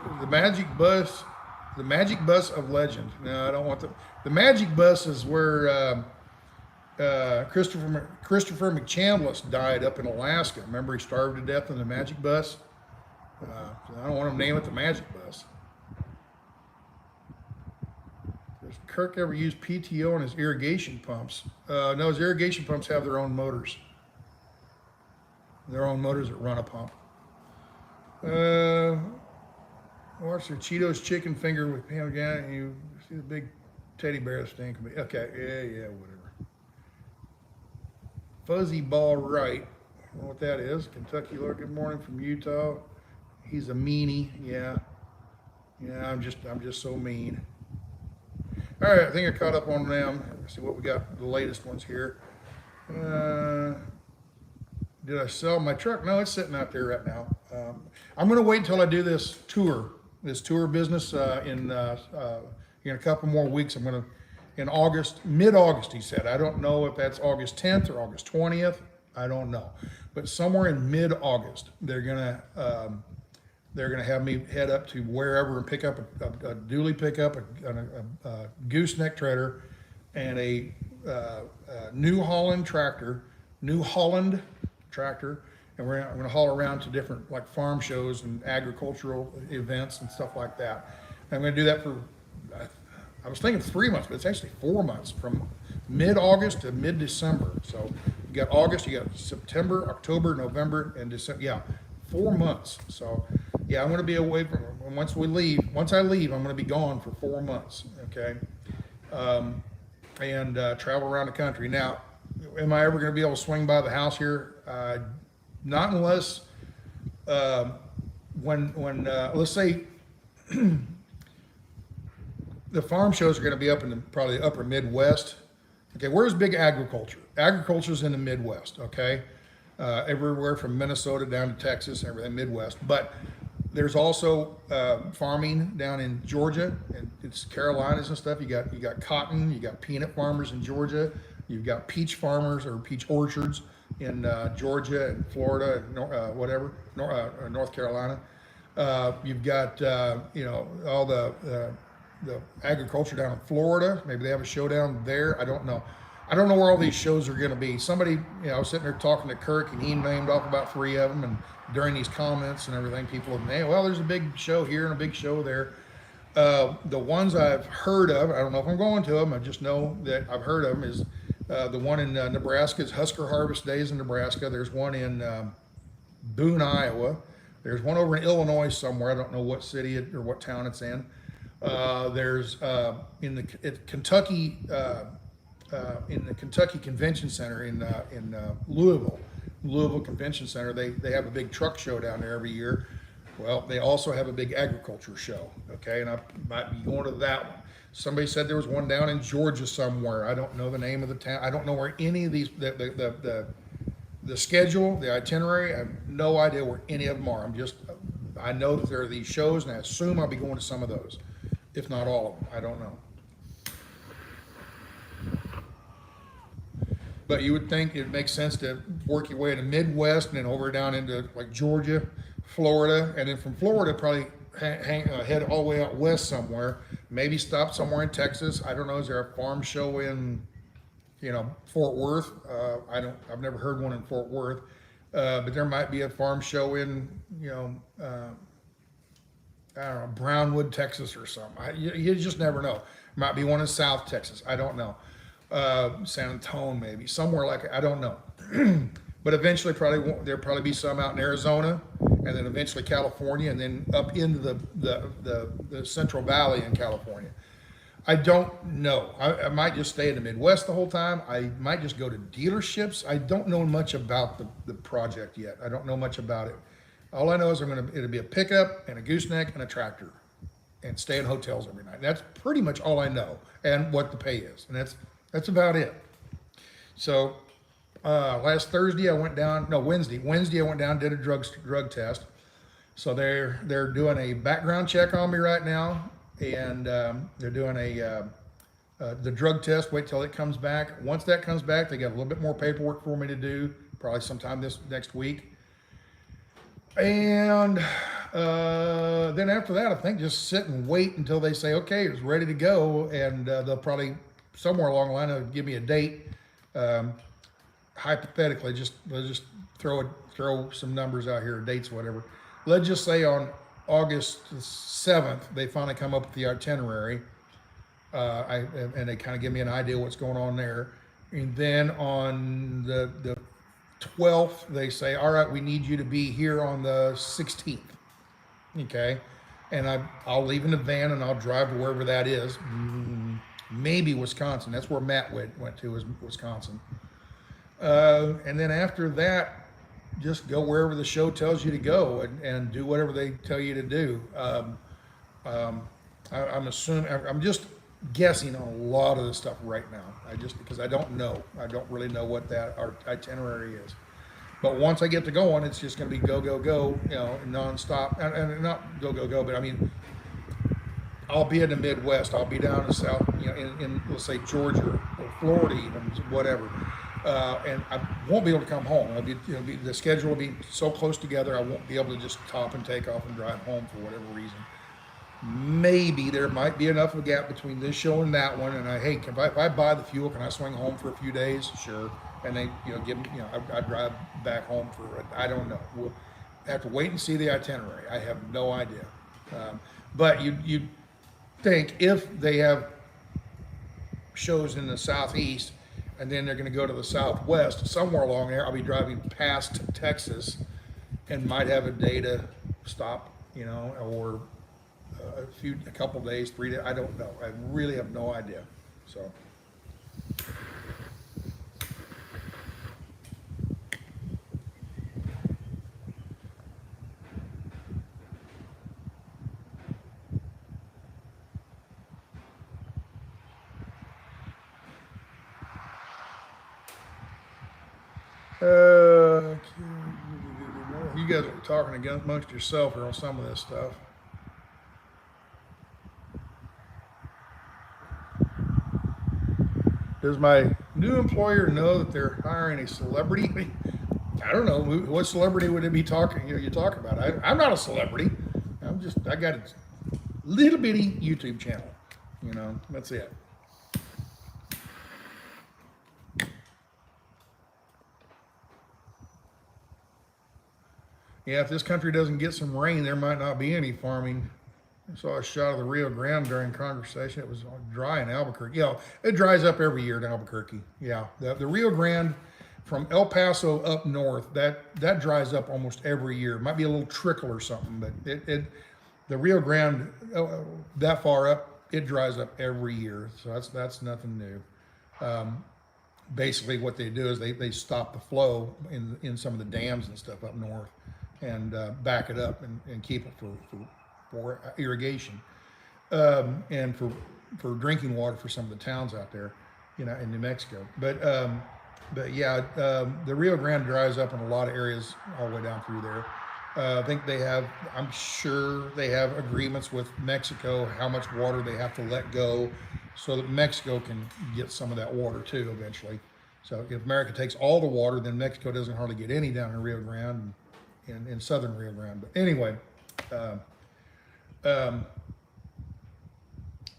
of legend. No, I don't want the magic bus is where Christopher McChandless died up in Alaska. Remember, he starved to death in the magic bus. I don't want to name it the magic bus. Does Kirk ever use PTO on his irrigation pumps? No, his irrigation pumps have their own motors. Their own motors that run a pump. Watch the Cheetos chicken finger with Pam again. You see the big teddy bear thing. Okay, yeah, whatever. Fuzzy Ball Right. I don't know what that is. Kentucky Lord, good morning from Utah. He's a meanie. Yeah, I'm just so mean. All right, I think I caught up on them. Let's see what we got. The latest ones here. Did I sell my truck? No, it's sitting out there right now. I'm going to wait until I do this tour business in a couple more weeks. I'm going to, in August, mid-August, he said. I don't know if that's August 10th or August 20th. I don't know. But somewhere in mid-August, they're going to have me head up to wherever and pick up a dually pickup, a gooseneck treader, and a New Holland tractor, and we're going to haul around to different like farm shows and agricultural events and stuff like that. And I'm going to do that for, I was thinking 3 months, but it's actually 4 months, from mid-August to mid-December. So you got August, you got September, October, November, and December. Yeah, 4 months. So yeah, I'm going to be away from, once I leave, I'm going to be gone for 4 months. Okay. And travel around the country. Now, am I ever going to be able to swing by the house here? Not unless when let's say the farm shows are going to be up in the probably upper Midwest. Okay, where's big agriculture? Agriculture's in the Midwest. Okay, everywhere from Minnesota down to Texas, everything Midwest. But there's also farming down in Georgia and it's Carolinas and stuff. You got cotton, you got peanut farmers in Georgia. You've got peach farmers or peach orchards in Georgia and Florida, and North Carolina. You've got all the agriculture down in Florida. Maybe they have a show down there. I don't know. I don't know where all these shows are going to be. Somebody, I was sitting there talking to Kirk, and he named off about 3 of them. And during these comments and everything, people have named, well, there's a big show here and a big show there. The ones I've heard of, I don't know if I'm going to them, I just know that I've heard of them, is the one in Nebraska is Husker Harvest Days in Nebraska. There's one in Boone, Iowa. There's one over in Illinois somewhere. I don't know what city or what town it's in. There's in the Kentucky Convention Center in Louisville Convention Center. They have a big truck show down there every year. Well, they also have a big agriculture show. Okay, and I might be going to that one. Somebody said there was one down in Georgia somewhere. I don't know the name of the town. I don't know where any of these the schedule, the itinerary. I have no idea where any of them are. I know that there are these shows, and I assume I'll be going to some of those, if not all of them. I don't know. But you would think it makes sense to work your way to Midwest and then over down into like Georgia, Florida, and then from Florida probably head all the way out west somewhere. Maybe stop somewhere in Texas. I don't know. Is there a farm show in, Fort Worth? I've never heard one in Fort Worth, but there might be a farm show in, I don't know, Brownwood, Texas or something. You just never know. Might be one in South Texas. I don't know. San Antonio, maybe somewhere like, I don't know. But eventually there'll probably be some out in Arizona, and then eventually California, and then up into the Central Valley in California. I don't know. I might just stay in the Midwest the whole time. I might just go to dealerships. I don't know much about the project yet. I don't know much about it. All I know is it'll be a pickup and a gooseneck and a tractor, and stay in hotels every night. That's pretty much all I know, and what the pay is, and that's about it. So last Thursday Wednesday I went down and did a drug test. So they're doing a background check on me right now, and they're doing the drug test. Wait till it comes back. Once that comes back, they got a little bit more paperwork for me to do, probably sometime this next week. And then after that, I think just sit and wait until they say, okay, it's ready to go, and they'll probably somewhere along the line they'll give me a date. Hypothetically, let's just throw some numbers out here, dates, whatever. Let's just say on August 7th, they finally come up with the itinerary, and they kind of give me an idea what's going on there. And then on the 12th, they say, all right, we need you to be here on the 16th. Okay, and I'll leave in the van and I'll drive to wherever that is. Maybe Wisconsin. That's where Matt went to, is Wisconsin. And then after that, just go wherever the show tells you to go, and do whatever they tell you to do. I'm just guessing on a lot of this stuff right now. Because I don't know. I don't really know what our itinerary is. But once I get to going, it's just going to be go, go, go, nonstop. And not go, go, go, but I mean, I'll be in the Midwest. I'll be down in the South, in let's say Georgia or Florida, even, whatever. And I won't be able to come home. The schedule will be so close together, I won't be able to just top and take off and drive home for whatever reason. Maybe there might be enough of a gap between this show and that one. And if I buy the fuel, can I swing home for a few days? Sure. And they, I drive back home I don't know. We'll have to wait and see the itinerary. I have no idea. But you think if they have shows in the Southeast, and then they're going to go to the Southwest, somewhere along there, I'll be driving past Texas and might have a day to stop, or a couple days, 3 days. I don't know. I really have no idea. So. You guys are talking amongst yourself or on some of this stuff. Does my new employer know that they're hiring a celebrity? I don't know. What celebrity would it be talking? You talk about? I'm not a celebrity. I got a little bitty YouTube channel. That's it. Yeah, if this country doesn't get some rain, there might not be any farming I saw a shot of the Rio Grande during conversation. It was dry in Albuquerque. Yeah, it dries up every year in Albuquerque. Yeah, the Rio Grande from El Paso up north, that dries up almost every year. It might be a little trickle or something, but the Rio Grande that far up, it dries up every year. So that's nothing new. Basically, what they do is they stop the flow in some of the dams and stuff up north, and back it up and keep it for irrigation, and for drinking water for some of the towns out there, in New Mexico. But yeah, the Rio Grande dries up in a lot of areas all the way down through there. I think I'm sure they have agreements with Mexico how much water they have to let go so that Mexico can get some of that water too eventually. So if America takes all the water, then Mexico doesn't hardly get any down in Rio Grande and in southern Rio Grande. But anyway,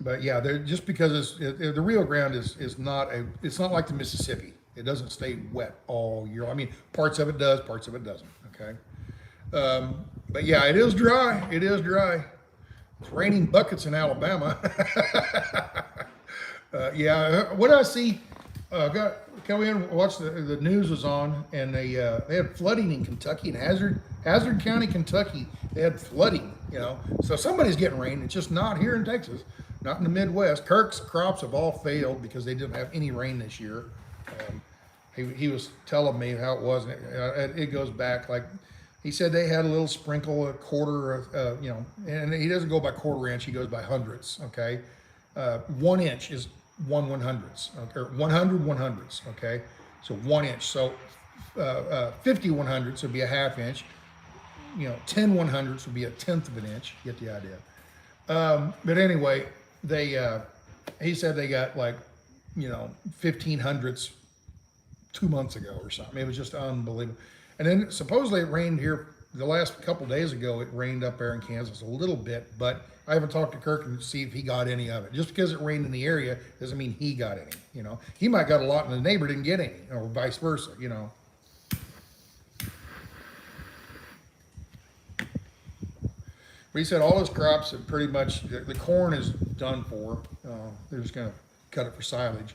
but yeah, just because the Rio Grande is not it's not like the Mississippi. It doesn't stay wet all year. I mean, parts of it does, parts of it doesn't. Okay. But yeah, it is dry. It is dry. It's raining buckets in Alabama. Yeah, what I see, come in and watch the news was on, and they had flooding in Kentucky, in Hazard County, Kentucky. They had flooding, So somebody's getting rain. It's just not here in Texas, not in the Midwest. Kirk's crops have all failed because they didn't have any rain this year. He was telling me how it was, and it goes back like. He said they had a little sprinkle, a quarter, and he doesn't go by quarter inch, he goes by hundredths, okay? 1 inch is 1/100ths, okay? 100 100ths, okay? So 1 inch, so 50 100ths would be a half inch, 10 100ths would be a tenth of an inch, you get the idea. But anyway, he said they got like, 1500ths 2 months ago or something. It was just unbelievable. And then supposedly it rained here the last couple days ago. It rained up there in Kansas a little bit, but I haven't talked to Kirk and see if he got any of it. Just because it rained in the area doesn't mean he got any. He might got a lot and the neighbor didn't get any, or vice versa. But he said all his crops are pretty much the corn is done for. They're just going to cut it for silage.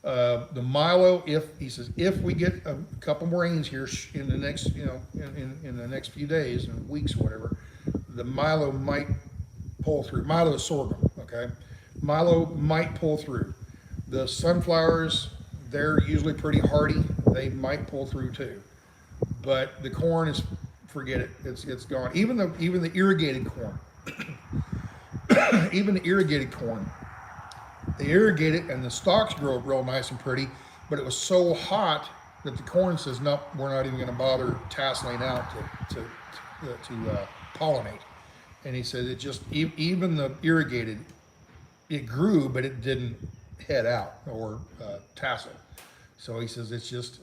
The Milo, he says, if we get a couple more rains here in the next, in the next few days and weeks or whatever, the Milo might pull through. Milo is sorghum, okay? Milo might pull through. The sunflowers, they're usually pretty hardy. They might pull through too. But the corn is, forget it. It's gone. Even the irrigated corn, even the irrigated corn. They irrigate it and the stalks grow real nice and pretty, but it was so hot that the corn says, nope, we're not even going to bother tasseling out to pollinate. And he said it just, even the irrigated, it grew, but it didn't head out or tassel. So he says it's just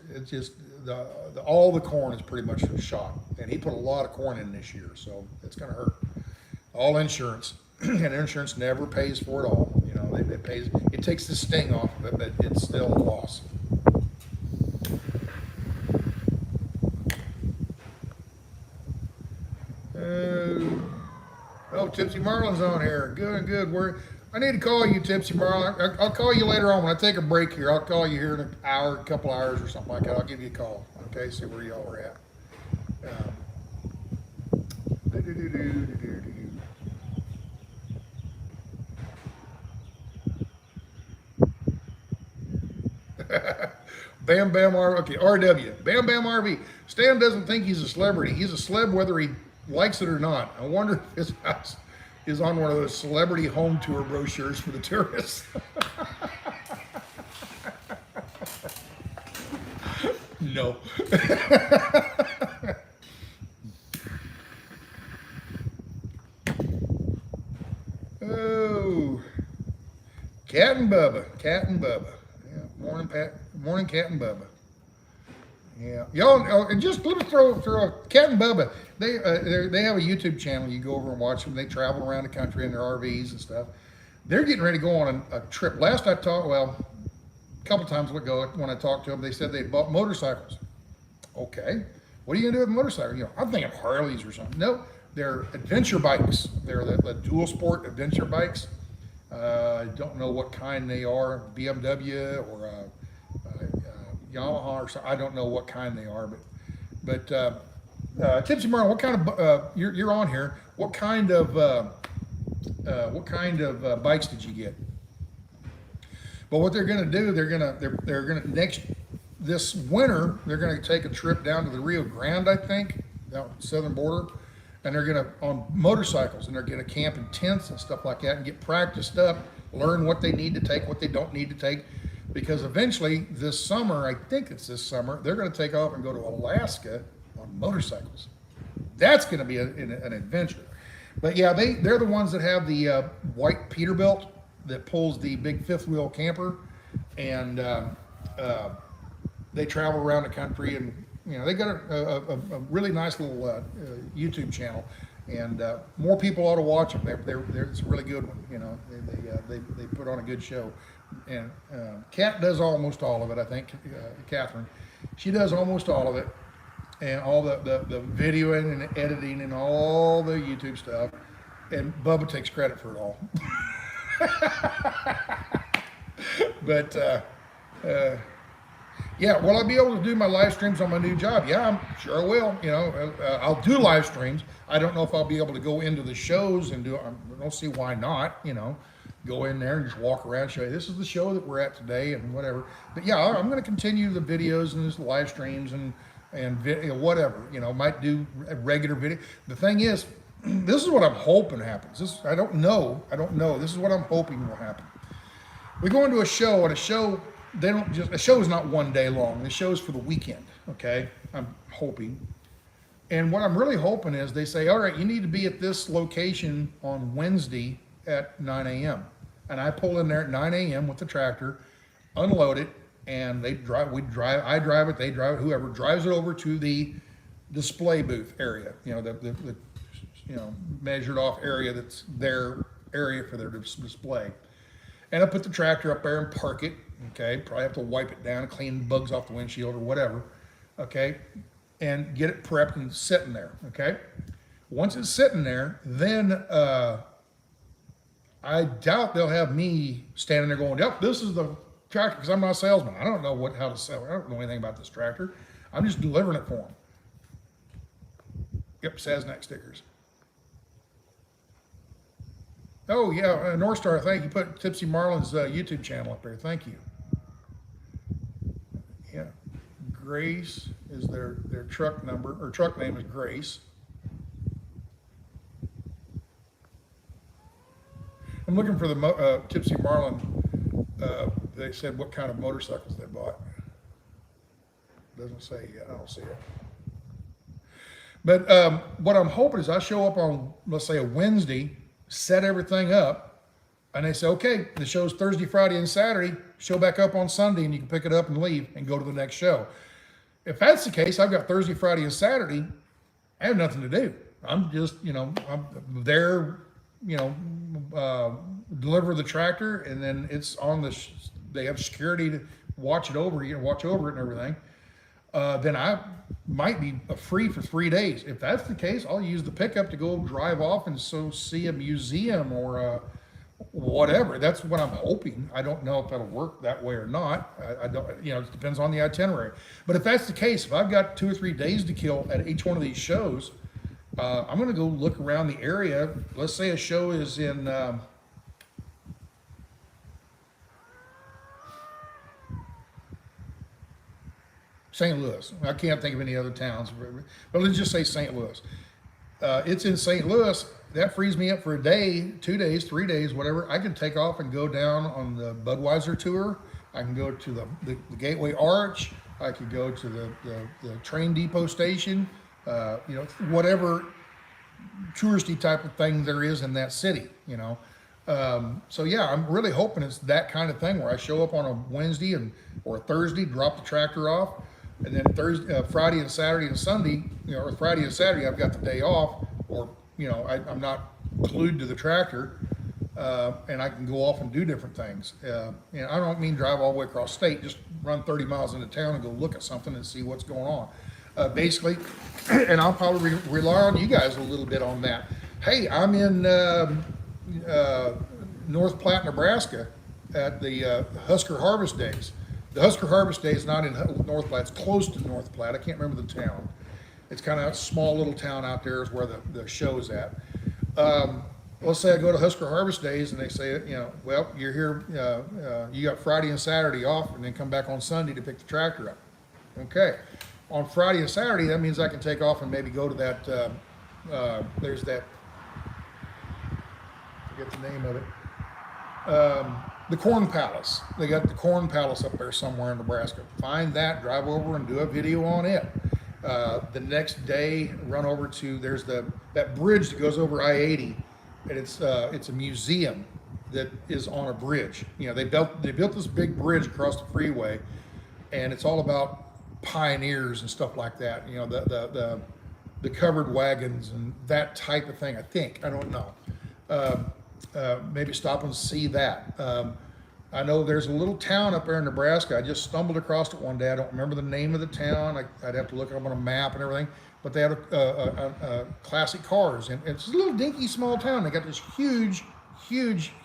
all the corn is pretty much shot. And he put a lot of corn in this year, so it's going to hurt. All insurance. And insurance never pays for it all. It takes the sting off of it, but it's still a loss. Oh, Tipsy Marlin's on here. Good. I need to call you, Tipsy Marlin. I'll call you later on when I take a break here. I'll call you here in an hour, a couple hours or something like that. I'll give you a call. Okay, see where y'all are at. Bam Bam RV, okay, RW, Bam Bam RV. Stan doesn't think he's a celebrity. He's a celeb whether he likes it or not. I wonder if his house is on one of those celebrity home tour brochures for the tourists. No. Oh, Cat and Bubba. Yeah, morning, Pat. Morning, Cat and Bubba. Yeah, y'all. And just let me throw Cat and Bubba. They have a YouTube channel. You go over and watch them. They travel around the country in their RVs and stuff. They're getting ready to go on a trip. Last I talked, well, a couple times ago when I talked to them, they said they bought motorcycles. Okay, what are you gonna do with a motorcycle? I'm thinking Harleys or something. Nope, they're adventure bikes. They're the dual sport adventure bikes. I don't know what kind they are, BMW or Yamaha or something. I don't know what kind they are, but Tipsy Marlin, what kind of you're on here? What kind of bikes did you get? But what they're going to do, they're going to this winter they're going to take a trip down to the Rio Grande, I think, down the southern border, and they're going to on motorcycles, and they're going to camp in tents and stuff like that, and get practiced up, learn what they need to take, what they don't need to take, because eventually this summer, I think it's this summer, they're going to take off and go to Alaska on motorcycles. That's going to be an adventure. But yeah, they're the ones that have the white Peterbilt that pulls the big fifth wheel camper, and they travel around the country, and you know they got a really nice little YouTube channel, and more people ought to watch them. It's a really good one. You know, they put on a good show, and Kat does almost all of it. I think Catherine, she does almost all of it, and all the videoing and editing and all the YouTube stuff, and Bubba takes credit for it all. But yeah, will I be able to do my live streams on my new job? Yeah, I'm sure I will. You know, I'll do live streams. I don't know if I'll be able to go into the shows and do it. I don't see why not. You know, go in there and just walk around, show you this is the show that we're at today and whatever. But yeah, I'm going to continue the videos and the live streams and whatever. You know, might do a regular video. The thing is, this is what I'm hoping happens. I don't know. This is what I'm hoping will happen. We go into a show, and a show is not one day long. The show's for the weekend, okay? I'm hoping. And what I'm really hoping is they say, all right, you need to be at this location on Wednesday at 9 a.m. And I pull in there at 9 a.m. with the tractor, unload it, and I drive it, they drive it, whoever drives it over to the display booth area, you know, the measured off area that's their area for their display. And I put the tractor up there and park it, okay? Probably have to wipe it down, clean bugs off the windshield or whatever, okay? And get it prepped and sitting there, okay? Once it's sitting there, then I doubt they'll have me standing there going, yep, this is the tractor, because I'm not a salesman. I don't know how to sell it. I don't know anything about this tractor. I'm just delivering it for them. Yep, Sasnak Stickers. Oh yeah, North Star, thank you. Put Tipsy Marlin's YouTube channel up there. Thank you. Yeah, Grace is their truck number, or truck name is Grace. I'm looking for the Tipsy Marlin. They said what kind of motorcycles they bought. Doesn't say yet. I don't see it. But what I'm hoping is I show up on, let's say, a Wednesday, set everything up, and they say, okay, the show's Thursday, Friday, and Saturday. Show back up on Sunday, and you can pick it up and leave and go to the next show. If that's the case, I've got Thursday, Friday, and Saturday. I have nothing to do. I'm just, I'm there, deliver the tractor, and then it's on they have security to watch it over, watch over it and everything. Then I might be free for 3 days. If that's the case, I'll use the pickup to go drive off and see a museum or whatever. That's what I'm hoping. I don't know if that'll work that way or not. I don't, it depends on the itinerary. But if that's the case, if I've got 2 or 3 days to kill at each one of these shows, I'm going to go look around the area. Let's say a show is in St. Louis. I can't think of any other towns, but let's just say St. Louis. It's in St. Louis. That frees me up for a day, 2 days, 3 days, whatever. I can take off and go down on the Budweiser tour. I can go to the Gateway Arch. I could go to the train depot station. Whatever touristy type of thing there is in that city. So yeah, I'm really hoping it's that kind of thing where I show up on a Wednesday or a Thursday, drop the tractor off. And then Friday and Saturday and Sunday, or Friday and Saturday, I've got the day off, or I'm not glued to the tractor, and I can go off and do different things. I don't mean drive all the way across state, just run 30 miles into town and go look at something and see what's going on. basically, and I'll probably rely on you guys a little bit on that. Hey, I'm in North Platte, Nebraska at the Husker Harvest Days. The Husker Harvest Day is not in North Platte, it's close to North Platte. I can't remember the town. It's kind of a small little town out there is where the show's at. Let's say I go to Husker Harvest Days and they say, well, you're here, you got Friday and Saturday off and then come back on Sunday to pick the tractor up. Okay. On Friday and Saturday, that means I can take off and maybe go to that, there's that, I forget the name of it, the Corn Palace. They got the Corn Palace up there somewhere in Nebraska. Find that, drive over and do a video on it. The next day, run over to, there's that bridge that goes over I-80, and it's a museum that is on a bridge. They built this big bridge across the freeway, and it's all about pioneers and stuff like that. The covered wagons and that type of thing. I don't know. Maybe stop and see that. I know there's a little town up there in Nebraska. I just stumbled across it one day. I don't remember the name of the town. I'd have to look it up on a map and everything. But they had a classic cars, and it's a little dinky small town. They got this huge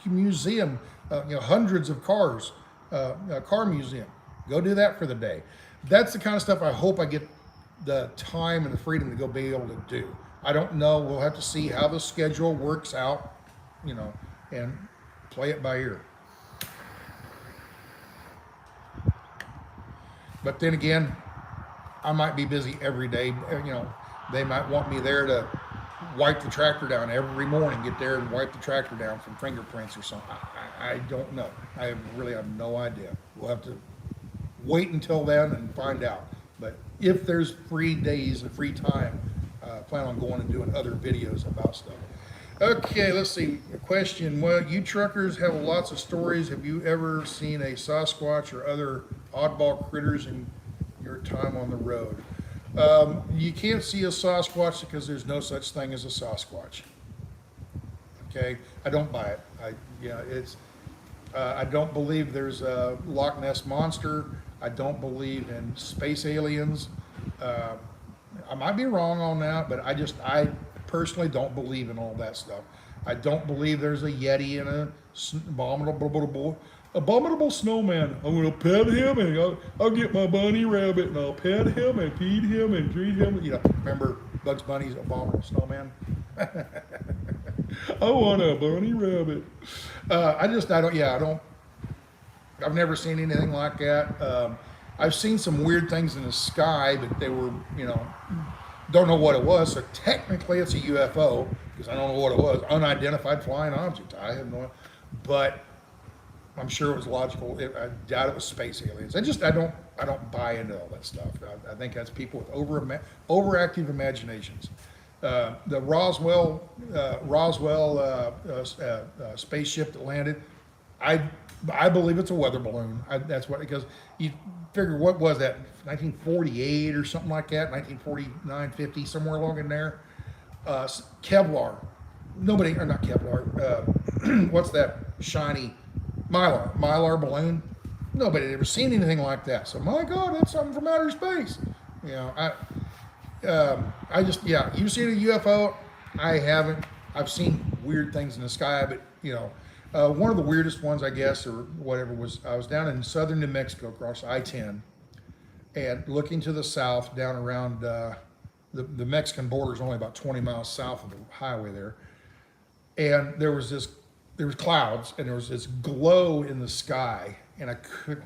museum, hundreds of cars, car museum. Go do that for the day. That's the kind of stuff I hope I get the time and the freedom to go be able to do. I don't know. We'll have to see how the schedule works out, and play it by ear. But then again, I might be busy every day. They might want me there to wipe the tractor down every morning, get there and wipe the tractor down from fingerprints or something. I don't know. I really have no idea. We'll have to wait until then and find out. But if there's free days and free time, plan on going and doing other videos about stuff. Okay, let's see. A question. Well, you truckers have lots of stories. Have you ever seen a Sasquatch or other oddball critters in your time on the road? You can't see a Sasquatch because there's no such thing as a Sasquatch. Okay, I don't buy it. I don't believe there's a Loch Ness monster. I don't believe in space aliens. I might be wrong on that, but I personally don't believe in all that stuff. I don't believe there's a Yeti and a abominable snowman. I'm gonna pet him and I'll get my bunny rabbit and I'll pet him and feed him and treat him. Remember Bugs Bunny's abominable snowman? I want a bunny rabbit. I've never seen anything like that. I've seen some weird things in the sky, but they were, don't know what it was. So technically it's a UFO because I don't know what it was. Unidentified flying object. I have no, but I'm sure it was logical. I doubt it was space aliens. I don't buy into all that stuff. I think that's people with overactive imaginations. The Roswell spaceship that landed, I believe it's a weather balloon. That's what, because you figure, what was that, 1948 or something like that, 1949, 50, somewhere along in there. Kevlar. Nobody, or not Kevlar, what's that shiny Mylar balloon? Nobody had ever seen anything like that. So my God, that's something from outer space. You've seen a UFO? I haven't. I've seen weird things in the sky, but one of the weirdest ones, I guess, or whatever, was I was down in southern New Mexico across I-10 and looking to the south down around the Mexican border is only about 20 miles south of the highway there. And there was clouds and there was this glow in the sky, and I couldn't,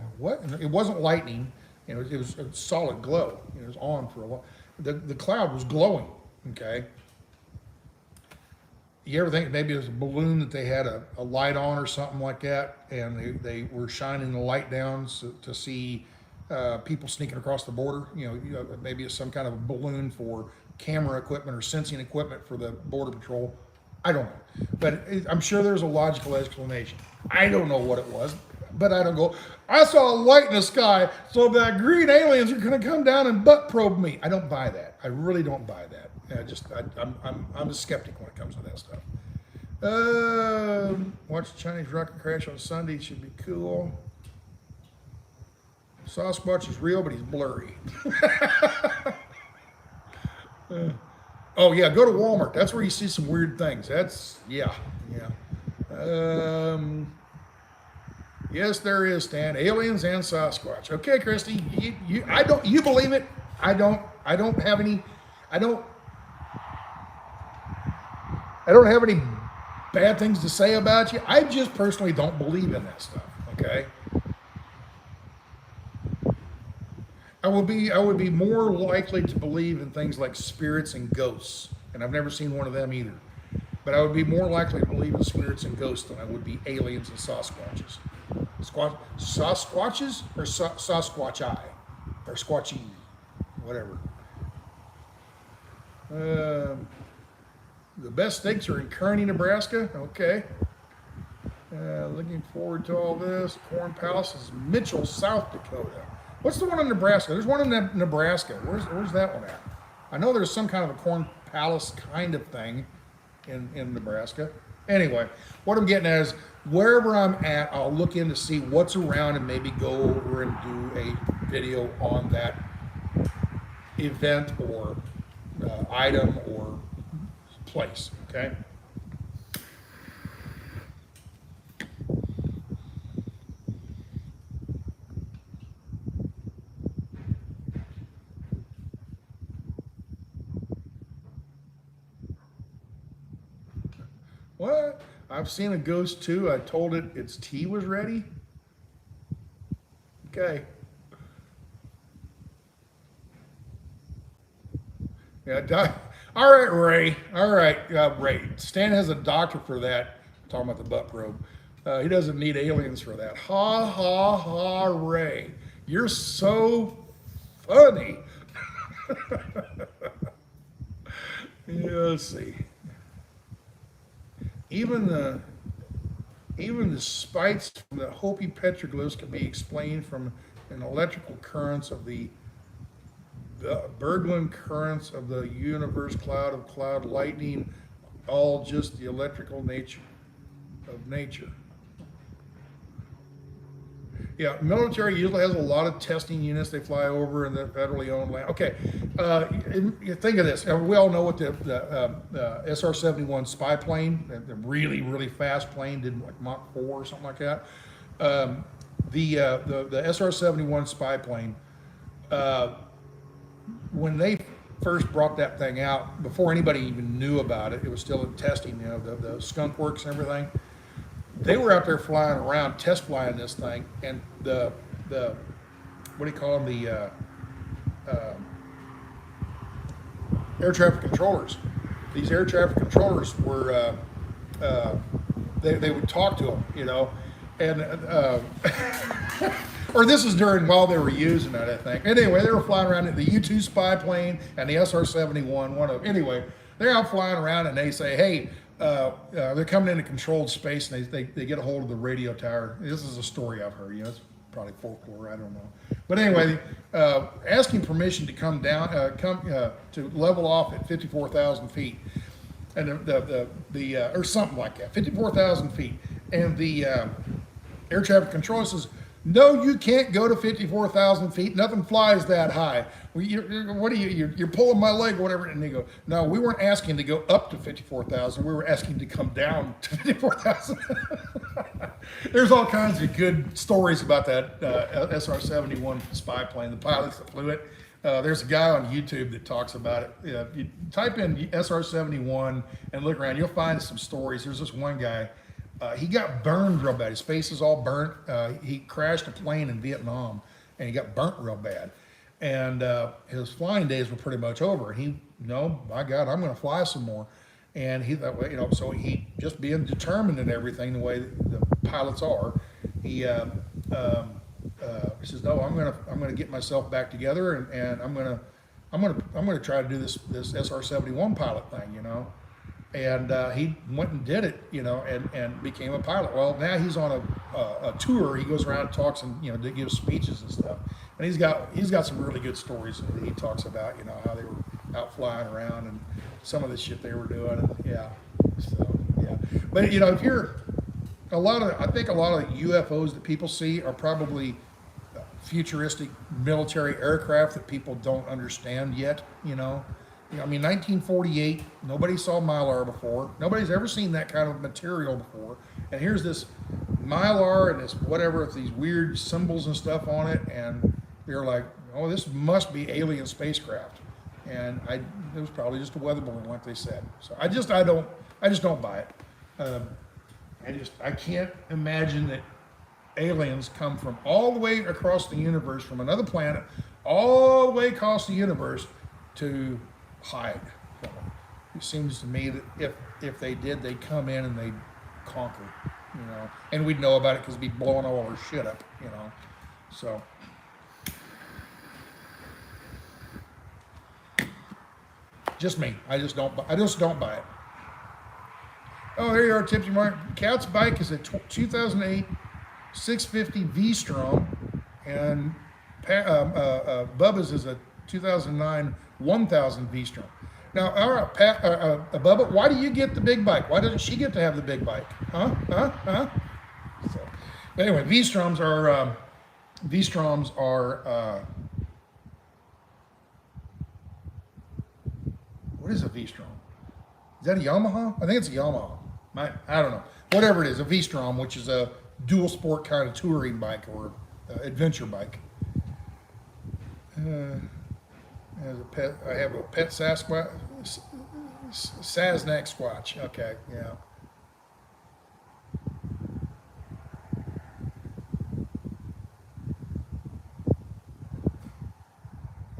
it wasn't lightning, it was a solid glow. It was on for a while. The cloud was glowing, okay? You ever think maybe it was a balloon that they had a light on or something like that, and they were shining the light down to see people sneaking across the border? Maybe it's some kind of a balloon for camera equipment or sensing equipment for the Border Patrol. I don't know, but I'm sure there's a logical explanation. I don't know what it was, but I don't go, I saw a light in the sky, so that green aliens are going to come down and butt probe me. I don't buy that. I really don't buy that. I'm a skeptic when it comes to that stuff. Watch the Chinese rocket crash on Sunday. Should be cool. Sasquatch is real, but he's blurry. Oh yeah, go to Walmart. That's where you see some weird things. That's yeah. Yes, there is, Stan. Aliens and Sasquatch. Okay, Christy, you believe it. I don't have any, I don't have any bad things to say about you. I just personally don't believe in that stuff, okay? I would be more likely to believe in things like spirits and ghosts, and I've never seen one of them either. But I would be more likely to believe in spirits and ghosts than I would be aliens and Sasquatches. Sasquatches or Sasquatch-I? Or Squatchy, whatever. The best steaks are in Kearney, Nebraska. Okay. Looking forward to all this. Corn Palace is Mitchell, South Dakota. What's the one in Nebraska? There's one in Nebraska. Where's that one at? I know there's some kind of a Corn Palace kind of thing in Nebraska. Anyway, what I'm getting at is wherever I'm at, I'll look in to see what's around and maybe go over and do a video on that event or item or place, okay? What? I've seen a ghost too. I told it its tea was ready. Okay. Yeah, all right, Ray. All right, Ray. Stan has a doctor for that. I'm talking about the butt probe. He doesn't need aliens for that. Ha, ha, ha, Ray. You're so funny. Yeah, let's see. Even the spikes from the Hopi petroglyphs can be explained from an electrical currents of the Berglund currents of the universe, cloud of cloud, lightning, all just the electrical nature of nature. Yeah, military usually has a lot of testing units. They fly over in the federally owned land. Okay, think of this. We all know what the SR-71 spy plane, the really, really fast plane, did like Mach 4 or something like that. The SR-71 spy plane, when they first brought that thing out, before anybody even knew about it, it was still in testing, you know, the skunk works and everything. They were out there flying around, test flying this thing, and the what do you call them, the air traffic controllers. These air traffic controllers were, they would talk to them, you know, and or this is while they were using it, I think. Anyway, they were flying around in the U-2 spy plane and the SR-71. Anyway, they're out flying around and they say, hey. They're coming into controlled space and they get a hold of the radio tower. This is a story I've heard, you know, it's probably folklore, I don't know. But anyway, asking permission to come down, to level off at 54,000 feet. And or something like that, 54,000 feet. And the air traffic controller says, no, you can't go to 54,000 feet. Nothing flies that high. Well, you're pulling my leg or whatever. And they go, no, we weren't asking to go up to 54,000. We were asking to come down to 54,000. There's all kinds of good stories about that SR-71 spy plane, the pilots that flew it. There's a guy on YouTube that talks about it. You type in SR-71 and look around, you'll find some stories. There's this one guy. He got burned real bad. His face is all burnt. He crashed a plane in Vietnam, and he got burnt real bad. And his flying days were pretty much over. He, my God, I'm going to fly some more. And he thought, so he just being determined in everything the way the pilots are. He says, no, I'm going to get myself back together, and I'm going to try to do this SR-71 pilot thing, And he went and did it, and became a pilot. Well, now he's on a tour. He goes around and talks and gives speeches and stuff. And he's got some really good stories that he talks about, how they were out flying around and some of the shit they were doing. And yeah, so yeah. But if you're I think a lot of the UFOs that people see are probably futuristic military aircraft that people don't understand yet, I mean, 1948, nobody saw Mylar before. Nobody's ever seen that kind of material before. And here's this Mylar and this whatever, with these weird symbols and stuff on it. And they're like, oh, this must be alien spacecraft. And it was probably just a weather balloon, like they said. So I just don't buy it. I can't imagine that aliens come from all the way across the universe, from another planet, all the way across the universe to hide. It seems to me that if they did, they'd come in and they'd conquer, you know, and we'd know about it because we'd be blowing all our shit up, you know. So just me. I just don't buy it. Oh, there you are, Tipsy Mark. Cat's bike is a 2008 650 V-Strom, and Bubba's is a 2009 1000 V-Strom. Now, all right, Bubba, why do you get the big bike? Why doesn't she get to have the big bike? Huh? So, but anyway, V-Stroms are what is a V-Strom? Is that a Yamaha? I think it's a Yamaha. I don't know. Whatever it is, a V-Strom, which is a dual sport kind of touring bike or adventure bike. As a pet, I have a pet Sasnak Squatch. Okay, yeah.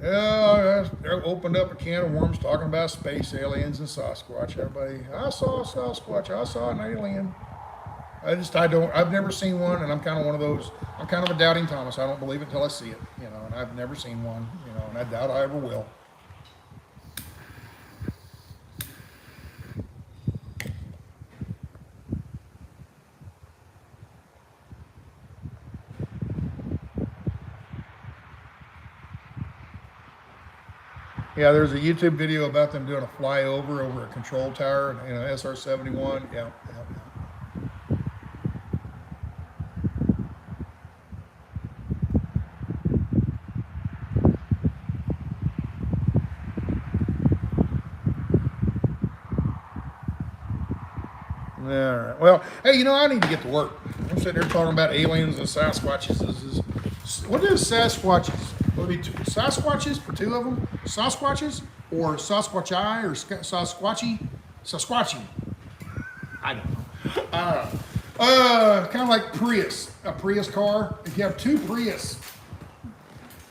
Yeah, they opened up a can of worms talking about space aliens and Sasquatch. Everybody, I saw a Sasquatch, I saw an alien. I've never seen one, and I'm kind of one of those, I'm kind of a doubting Thomas. I don't believe it until I see it, you know, and I've never seen one, you know, and I doubt I ever will. Yeah, there's a YouTube video about them doing a flyover over a control tower in an SR-71. Yeah. All right. Well, hey, you know, I need to get to work. I'm sitting there talking about aliens and Sasquatches. What is Sasquatches? Would it be Sasquatches for two of them? Sasquatches or Sasquatchi or Sasquatchy? I don't know. Kind of like Prius, a Prius car. If you have two Prius,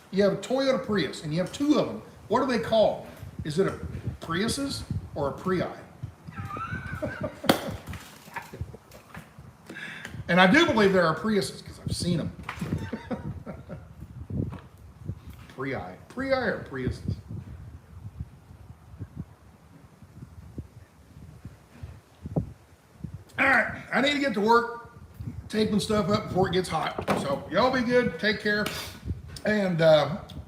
you have a Toyota Prius, and you have two of them. What are they called? Is it a Priuses or a Prii? And I do believe there are Priuses because I've seen them. Prii or Priuses? All right, I need to get to work, taping stuff up before it gets hot. So y'all be good, take care, and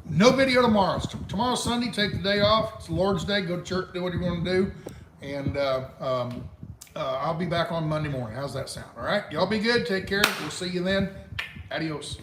no video tomorrow. Tomorrow's Sunday, take the day off. It's the Lord's Day, go to church, do what you want to do, and I'll be back on Monday morning. How's that sound? All right, y'all be good, take care. We'll see you then. Adios.